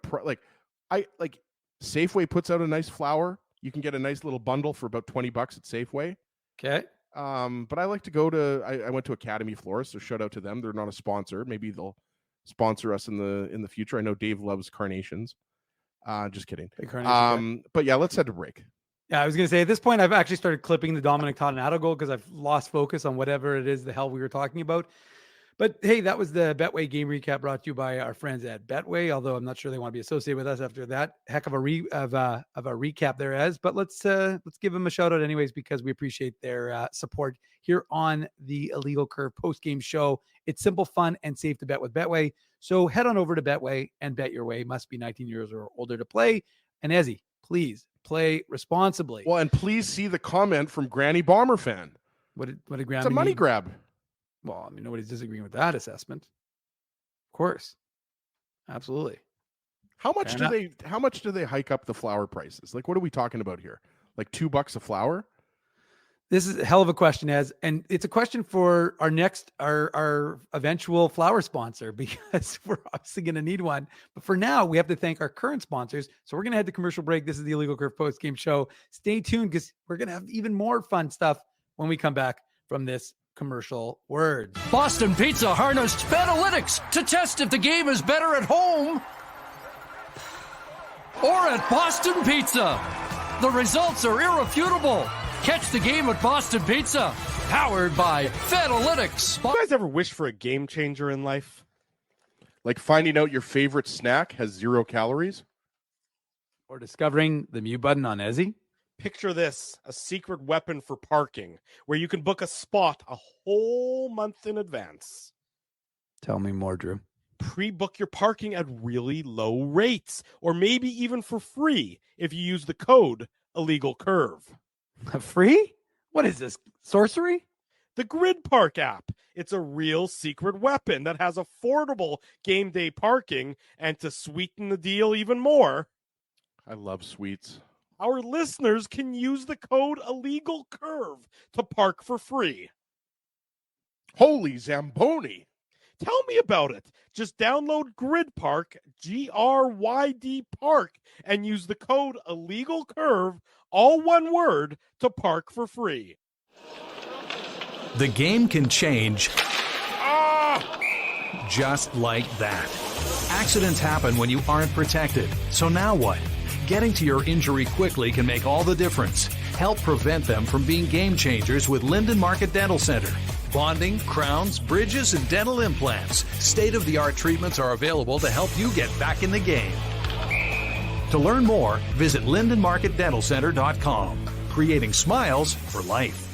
Safeway puts out a nice flower. You can get a nice little bundle for about $20 at Safeway. Okay. But I like to go to, I went to Academy Florist, so shout out to them. They're not a sponsor. Maybe they'll sponsor us in the future. I know Dave loves carnations. Just kidding. But yeah, let's head to break. Yeah, I was going to say at this point, I've actually started clipping the Dominic Toninato goal because I've lost focus on whatever it is the hell we were talking about. But hey, that was the Betway game recap brought to you by our friends at Betway. Although I'm not sure they want to be associated with us after that heck of a recap there is. But let's give them a shout out anyways because we appreciate their support here on the Illegal Curve post game show. It's simple, fun, and safe to bet with Betway. So head on over to Betway and bet your way. Must be 19 years or older to play. And Ezzy, please play responsibly. Well, and please see the comment from Granny Bomber fan. What did Granny? It's a money grab. Well, I mean, nobody's disagreeing with that assessment. Of course. Absolutely. How much do they hike up the flower prices? Like, what are we talking about here? Like $2 a flower? This is a hell of a question, and it's a question for our eventual flower sponsor because we're obviously going to need one. But for now, we have to thank our current sponsors. So we're going to head to commercial break. This is the Illegal Curve post game show. Stay tuned because we're going to have even more fun stuff when we come back from this commercial word. Boston Pizza harnessed Fanalytics to test if the game is better at home or at Boston Pizza. The results are irrefutable. Catch the game at Boston Pizza, powered by Fanalytics. You guys ever wish for a game changer in life? Like finding out your favorite snack has 0 calories? Or discovering the mute button on Ezzy? Picture this, a secret weapon for parking, where you can book a spot a whole month in advance. Tell me more, Drew. Pre-book your parking at really low rates, or maybe even for free if you use the code IllegalCurve. Free? What is this, sorcery? The Grid Park app. It's a real secret weapon that has affordable game day parking, and to sweeten the deal even more, I love sweets. Our listeners can use the code IllegalCurve to park for free. Holy Zamboni. Tell me about it. Just download Grid Park, GRYD Park, and use the code IllegalCurve, all one word, to park for free. The game can change just like that. Accidents happen when you aren't protected. So now what? Getting to your injury quickly can make all the difference. Help prevent them from being game changers with Linden Market Dental Center. Bonding, crowns, bridges, and dental implants. State-of-the-art treatments are available to help you get back in the game. To learn more, visit lindenmarketdentalcenter.com. Creating smiles for life.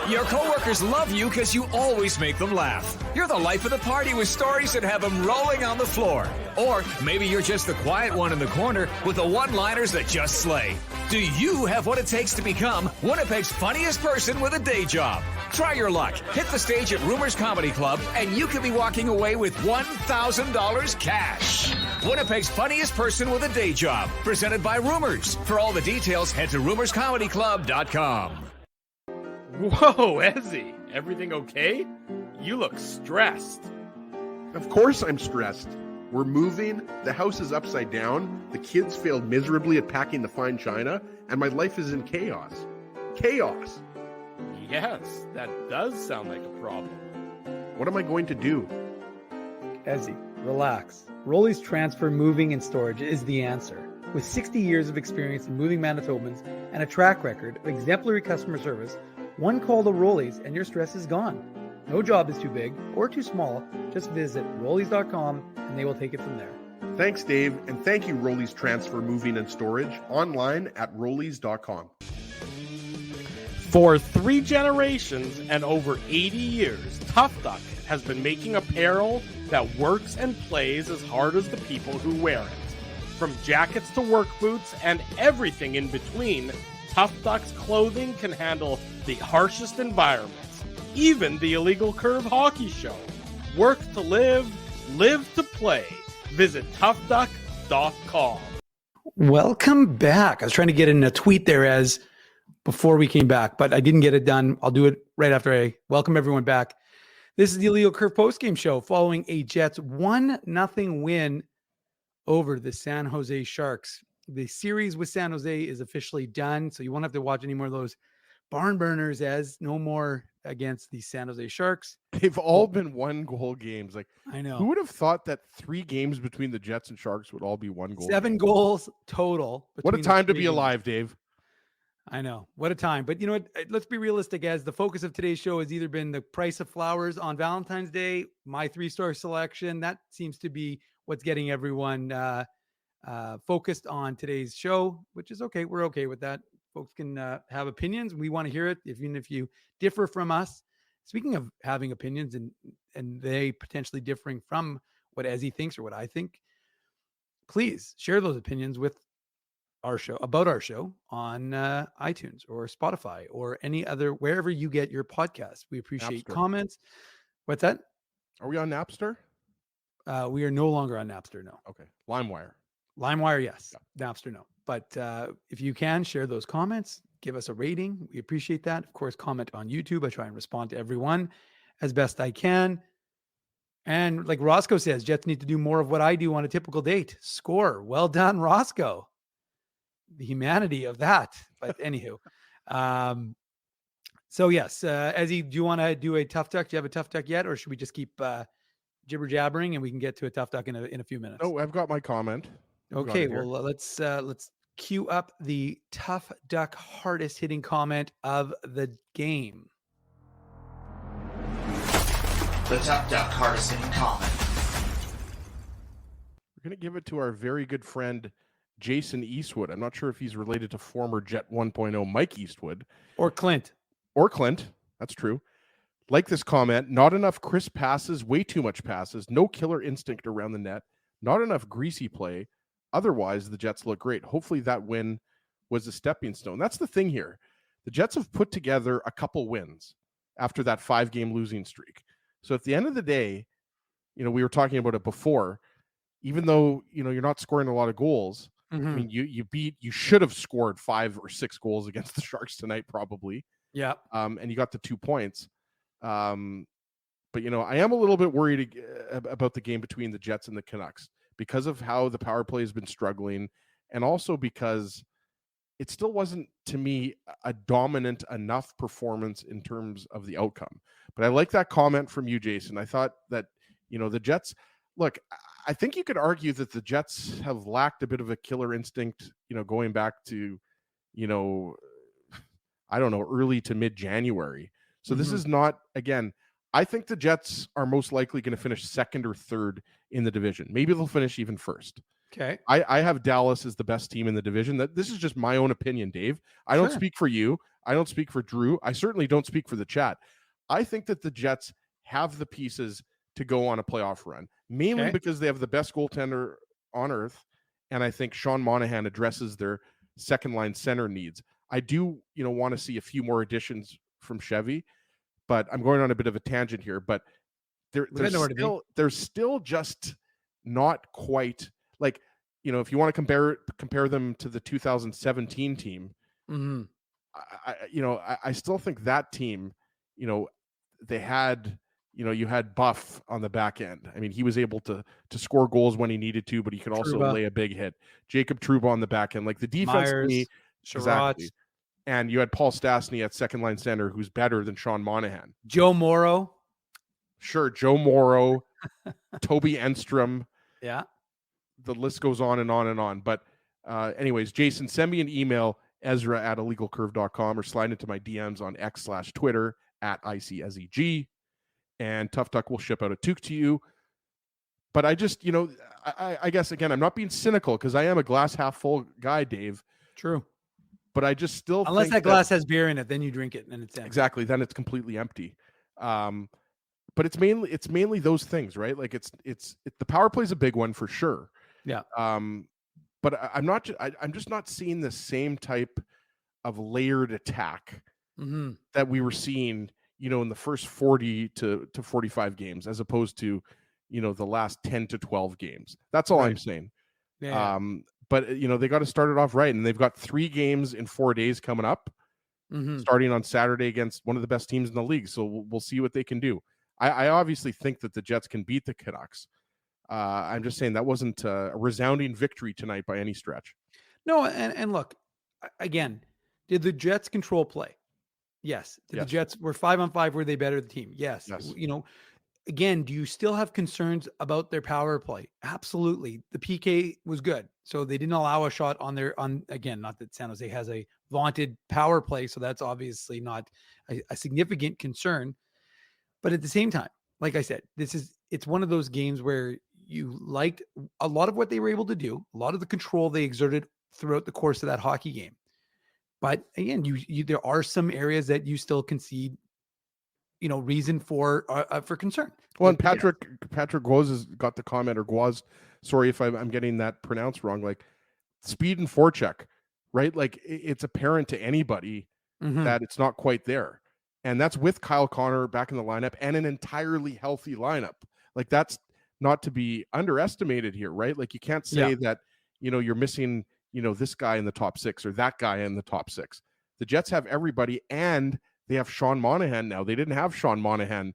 Your coworkers love you because you always make them laugh. You're the life of the party with stories that have them rolling on the floor. Or maybe you're just the quiet one in the corner with the one-liners that just slay. Do you have what it takes to become Winnipeg's funniest person with a day job? Try your luck. Hit the stage at Rumors Comedy Club, and you could be walking away with $1,000 cash. Winnipeg's funniest person with a day job. Presented by Rumors. For all the details, head to rumorscomedyclub.com. Whoa, Ezzy, everything okay? You look stressed. Of course I'm stressed. We're moving, the house is upside down, the kids failed miserably at packing the fine china, and my life is in chaos. Chaos! Yes, that does sound like a problem. What am I going to do? Ezzy, relax. Rolly's Transfer Moving and Storage is the answer. With 60 years of experience in moving Manitobans and a track record of exemplary customer service, one call to Rolly's and your stress is gone. No job is too big or too small. Just visit Rollies.com and they will take it from there. Thanks, Dave, and thank you, Rolly's Transfer Moving and Storage, online at Rollies.com. For 3 generations and over 80 years, Tough Duck has been making apparel that works and plays as hard as the people who wear it. From jackets to work boots and everything in between, Tough Duck's clothing can handle the harshest environments, even the illegal curve hockey show. Work to live, live to play. Visit toughduck.com. Welcome back. I was trying to get in a tweet there as before we came back, but I didn't get it done. I'll do it right after I welcome everyone back. This is the Illegal Curve postgame show following a Jets 1-0 win over the San Jose Sharks. The series with San Jose is officially done, so you won't have to watch any more of those barn burners as no more against the San Jose Sharks. They've all been 1-goal games. Like, I know. Who would have thought that 3 games between the Jets and Sharks would all be 1-goal? 7 goals total. What a time to be alive, Dave. I know. What a time. But you know what? Let's be realistic, as the focus of today's show has either been the price of flowers on Valentine's Day, my 3-star selection. That seems to be what's getting everyone focused on today's show, which is okay. We're okay with that. Folks can have opinions. We want to hear it, even if you differ from us. Speaking of having opinions and they potentially differing from what Ezzy thinks or what I think, please share those opinions with our show, about our show on iTunes or Spotify or any other, wherever you get your podcasts. We appreciate Napster. Comments. What's that? Are we on Napster? We are no longer on Napster. No. Okay. LimeWire, yes. Yeah. Napster, no. But if you can share those comments, give us a rating. We appreciate that. Of course, comment on YouTube. I try and respond to everyone as best I can. And like Roscoe says, Jets need to do more of what I do on a typical date. Score. Well done, Roscoe. The humanity of that. But anywho. So yes, Ezzy, do you want to do a tough duck? Do you have a tough duck yet? Or should we just keep jibber jabbering and we can get to a tough duck in a few minutes? Oh, I've got my comment. Okay, well, let's cue up the tough duck hardest hitting comment of the game. The Tough Duck hardest hitting comment. We're going to give it to our very good friend, Jason Eastwood. I'm not sure if he's related to former Jet 1.0 Mike Eastwood. Or Clint. That's true. Like this comment, not enough crisp passes, way too much passes, no killer instinct around the net, not enough greasy play. Otherwise, the Jets look great. Hopefully that win was a stepping stone. That's the thing here. The Jets have put together a couple wins after that 5-game losing streak. So at the end of the day, we were talking about it before, even though, you're not scoring a lot of goals. Mm-hmm. I mean, you should have scored 5 or 6 goals against the Sharks tonight, probably. Yeah. And you got the 2 points. But, I am a little bit worried about the game between the Jets and the Canucks because of how the power play has been struggling, and also because it still wasn't, to me, a dominant enough performance in terms of the outcome. But I like that comment from you, Jason. I thought that, the Jets, look, I think you could argue that the Jets have lacked a bit of a killer instinct, going back to, I don't know, early to mid-January. So this is not, again, I think the Jets are most likely going to finish 2nd or 3rd in the division. Maybe they'll finish even 1st. Okay. I have Dallas as the best team in the division. This is just my own opinion, Dave. I don't speak for you. I don't speak for Drew. I certainly don't speak for the chat. I think that the Jets have the pieces to go on a playoff run, mainly because they have the best goaltender on earth. And I think Sean Monahan addresses their second-line center needs. I do, want to see a few more additions from Chevy, but I'm going on a bit of a tangent here. But there's still just not quite like, if you want to compare them to the 2017 team, Mm-hmm. I still think that team, they had, you had Buff on the back end. I mean, he was able to score goals when he needed to, but he could also Trouba. lay a big hit. Jacob Trouba on the back end, like the defense to me, Myers, exactly. Sherratt, And you had Paul Stastny at second line center, who's better than Sean Monahan. Joe Morrow. Sure, Joe Morrow, Toby Enstrom. Yeah. The list goes on and on and on. But anyways, Jason, send me an email, Ezra@illegalcurve.com, or slide into my DMs on X/Twitter @ICSEG. And Tough Duck will ship out a toque to you. But I just, I guess, again, I'm not being cynical because I am a glass half full guy, Dave. True. But I just still Unless think that glass has beer in it, then you drink it and it's empty. Exactly. Then it's completely empty. But it's mainly those things, right? Like it's the power play is a big one for sure. Yeah. But I'm just not seeing the same type of layered attack that we were seeing, in the first 40 to 45 games, as opposed to, the last 10 to 12 games. That's all I'm saying. Yeah. But they got to start it off right, and they've got 3 games in 4 days coming up, starting on Saturday against one of the best teams in the league. So we'll see what they can do. I obviously think that the Jets can beat the Canucks. I'm just saying that wasn't a resounding victory tonight by any stretch. No, and look, again, did the Jets control play? Yes. Did the Jets were 5-on-5? Were they better the team? Yes. Again, do you still have concerns about their power play? Absolutely. The PK was good, so they didn't allow a shot on again, not that San Jose has a vaunted power play, so that's obviously not a significant concern. But at the same time, like I said, it's one of those games where you liked a lot of what they were able to do, a lot of the control they exerted throughout the course of that hockey game. But again, there are some areas that you still concede, reason for concern. Well, and Patrick Guaz has got the comment, or Guaz, sorry if I'm getting that pronounced wrong, like speed and forecheck, right? Like it's apparent to anybody that it's not quite there. And that's with Kyle Connor back in the lineup and an entirely healthy lineup. Like that's not to be underestimated here, right? Like you can't say that, you're missing, this guy in the top 6 or that guy in the top 6. The Jets have everybody, and they have Sean Monahan now. They didn't have Sean Monahan,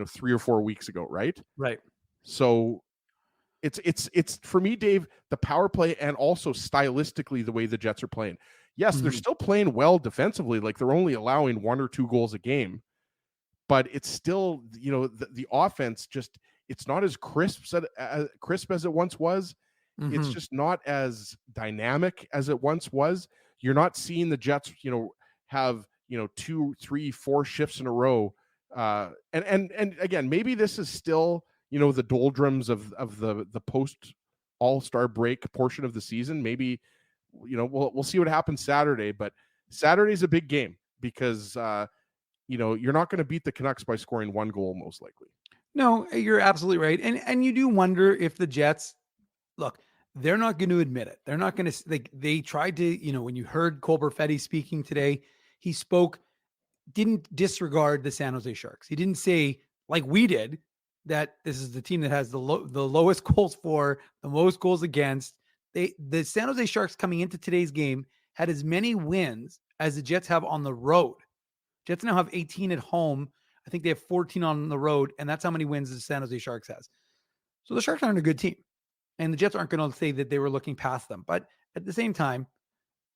3 or 4 weeks ago, right? Right. So it's for me, Dave, the power play and also stylistically the way the Jets are playing. Yes, they're still playing well defensively. Like they're only allowing 1 or 2 goals a game, but it's still, the offense it's not as crisp as it once was. It's just not as dynamic as it once was. You're not seeing the Jets, have, 2, 3, 4 shifts in a row. And again, maybe this is still, the doldrums of the post All-Star break portion of the season. Maybe, we'll see what happens Saturday, but Saturday's a big game because, you're not going to beat the Canucks by scoring 1 goal, most likely. No, you're absolutely right. And you do wonder if the Jets, look, they're not going to admit it. They're not going to, they tried to, when you heard Cole Perfetti speaking today, he didn't disregard the San Jose Sharks. He didn't say, like we did, that this is the team that has the lowest goals for, the most goals against. The San Jose Sharks coming into today's game had as many wins as the Jets have on the road. Jets now have 18 at home. I think they have 14 on the road, and that's how many wins the San Jose Sharks has. So the Sharks aren't a good team, and the Jets aren't going to say that they were looking past them. But at the same time,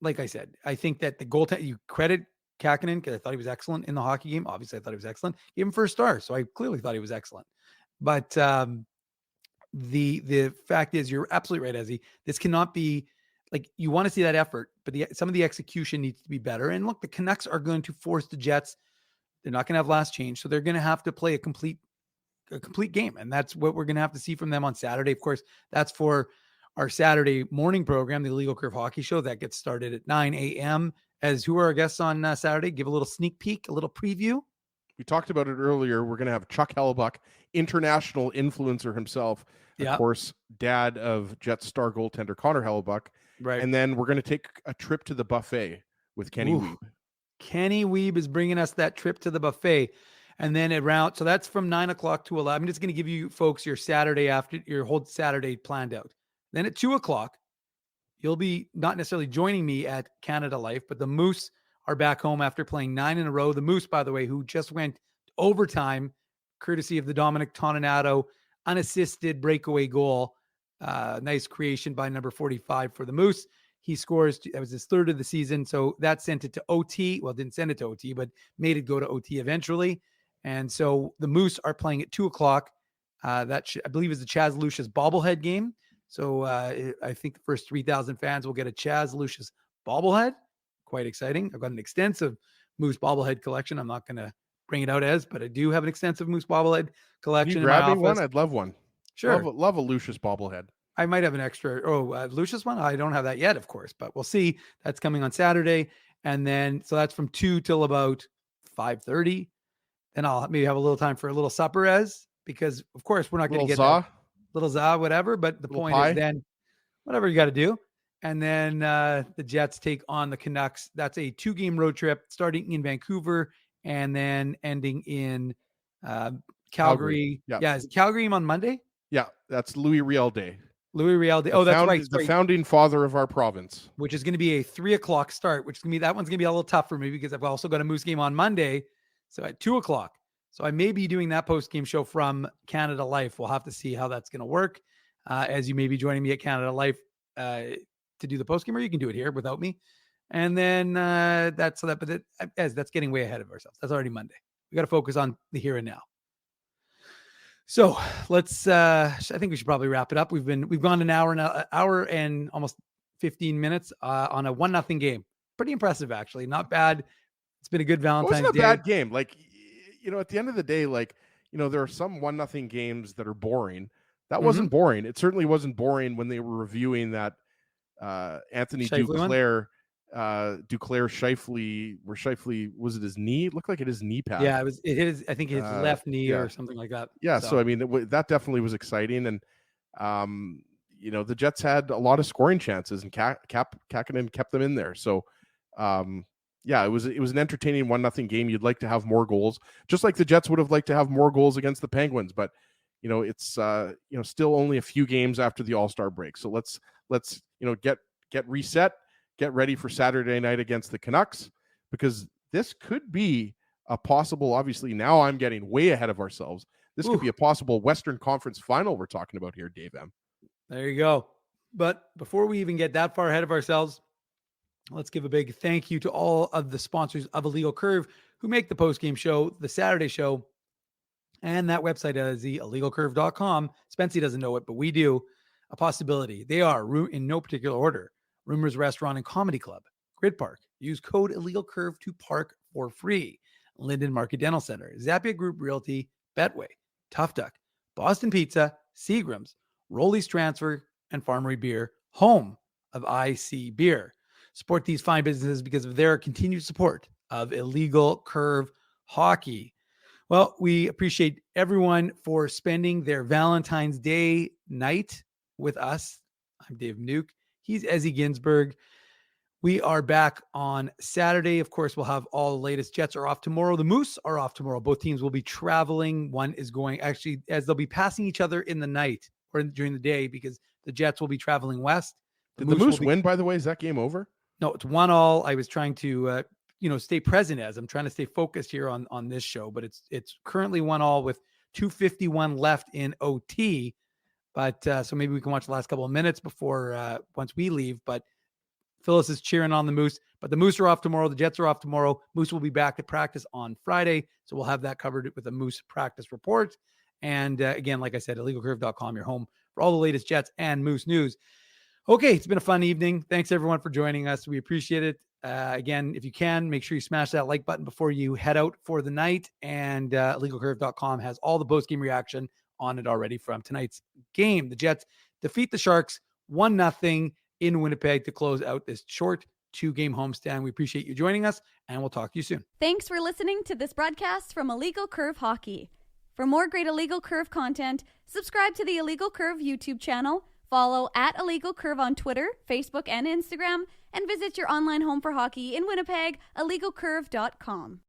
like I said, I think that the goaltender, you credit Kahkonen because I thought he was excellent in the hockey game. Obviously, I thought he was excellent. Gave him first star, so I clearly thought he was excellent. But the fact is, you're absolutely right, Ezzy. This cannot be like you want to see that effort, but some of the execution needs to be better. And look, the Canucks are going to force the Jets. They're not going to have last change, so they're going to have to play a complete game, and that's what we're going to have to see from them on Saturday. Of course, that's for our Saturday morning program, the Illegal Curve Hockey Show, that gets started at 9 a.m. As who are our guests on Saturday? Give a little sneak peek, a little preview. We talked about it earlier. We're going to have Chuck Hellebuck, international influencer himself, of course, dad of Jets star goaltender Connor Hellebuck. Right. And then we're going to take a trip to the buffet with Kenny Wiebe. Kenny Wiebe is bringing us that trip to the buffet. And then so that's from 9 o'clock to 11. I'm just going to give you folks your Saturday after your whole Saturday planned out. Then at 2:00, you'll be not necessarily joining me at Canada Life, but the Moose are back home after playing 9 in a row. The Moose, by the way, who just went overtime, courtesy of the Dominic Toninato unassisted breakaway goal. Nice creation by number 45 for the Moose. He scores. That was his third of the season. So that sent it to OT. Well, didn't send it to OT, but made it go to OT eventually. And so the Moose are playing at 2:00. That I believe is the Chaz Lucius bobblehead game. So I think the first 3,000 fans will get a Chaz Lucius bobblehead. Quite exciting. I've got an extensive Moose bobblehead collection. I'm not going to bring it out as, but I do have an extensive Moose bobblehead collection. Can you grab me one? I'd love one. Sure. Love a Lucius bobblehead. I might have an extra. Lucius one. I don't have that yet, of course, but we'll see. That's coming on Saturday. And then, so that's from 2 till about 5:30. Then I'll maybe have a little time for a little supper because of course we're not going to get little za, whatever. But the point is then whatever you got to do. And then the Jets take on the Canucks. That's a 2-game road trip starting in Vancouver and then ending in Calgary. Yeah. Is Calgary on Monday? Yeah. That's Louis Riel Day. Louis Riel Day. Oh, that's right. The founding father of our province. Which is going to be a 3:00 start, which is going to be, that one's going to be a little tough for me because I've also got a Moose game on Monday. So at 2:00. So I may be doing that post-game show from Canada Life. We'll have to see how that's going to work as you may be joining me at Canada Life to do the post-game, or you can do it here without me. And then that's getting way ahead of ourselves. That's already Monday. We got to focus on the here and now. So let's, I think we should probably wrap it up. We've gone an hour and almost 15 minutes on a 1-0 game. Pretty impressive, actually. Not bad. It's been a good Valentine's Day. It wasn't a bad game. Like, at the end of the day, there are some 1-0 games that are boring. That wasn't boring. It certainly wasn't boring when they were reviewing that Anthony Duclair Scheifele, where Scheifele, was it his knee? It looked like it is knee pad. Yeah, it his, I think his left knee or something like that. Yeah. So I mean, that definitely was exciting. And, the Jets had a lot of scoring chances and Kahkonen kept them in there. So, it was an entertaining 1-0 game. You'd like to have more goals, just like the Jets would have liked to have more goals against the Penguins. But, it's, still only a few games after the All-Star break. So let's get reset, get ready for Saturday night against the Canucks, because this could be a possible, obviously now I'm getting way ahead of ourselves. This could be a possible Western Conference final we're talking about here, Dave M. There you go. But before we even get that far ahead of ourselves, let's give a big thank you to all of the sponsors of Illegal Curve who make the post-game show, the Saturday show, and that website is the illegalcurve.com. Spency doesn't know it, but we do. A possibility. They are, in no particular order, Rumors Restaurant and Comedy Club, Grid Park. Use code Illegal Curve to park for free. Linden Market Dental Center, Zappia Group Realty, Betway, Tough Duck, Boston Pizza, Seagram's, Rolly's Transfer, and Farmery Beer, home of IC Beer. Support these fine businesses because of their continued support of Illegal Curve Hockey. Well, we appreciate everyone for spending their Valentine's Day night with us. I'm Dave Nuke. He's Ezzy Ginsburg. We are back on Saturday. Of course, we'll have all the latest. Jets are off tomorrow. The Moose are off tomorrow. Both teams will be traveling. One is going, actually, as they'll be passing each other in the night or during the day, because the Jets will be traveling west. Did the Moose win, by the way? Is that game over? No, it's 1-1. I was trying to, stay present as I'm trying to stay focused here on this show, but it's currently 1-1 with 2:51 left in OT. But so maybe we can watch the last couple of minutes before once we leave. But Phyllis is cheering on the Moose. But the Moose are off tomorrow. The Jets are off tomorrow. Moose will be back at practice on Friday. So we'll have that covered with a Moose practice report. And again, like I said, illegalcurve.com, your home for all the latest Jets and Moose news. Okay, it's been a fun evening. Thanks, everyone, for joining us. We appreciate it. Again, if you can, make sure you smash that like button before you head out for the night. And illegalcurve.com has all the post-game reaction on it already from tonight's game. The Jets defeat the Sharks 1-0 in Winnipeg to close out this short 2-game homestand. We appreciate you joining us, and we'll talk to you soon. Thanks for listening to this broadcast from Illegal Curve Hockey. For more great Illegal Curve content, subscribe to the Illegal Curve YouTube channel, follow at Illegal Curve on Twitter, Facebook, and Instagram, and visit your online home for hockey in Winnipeg, illegalcurve.com.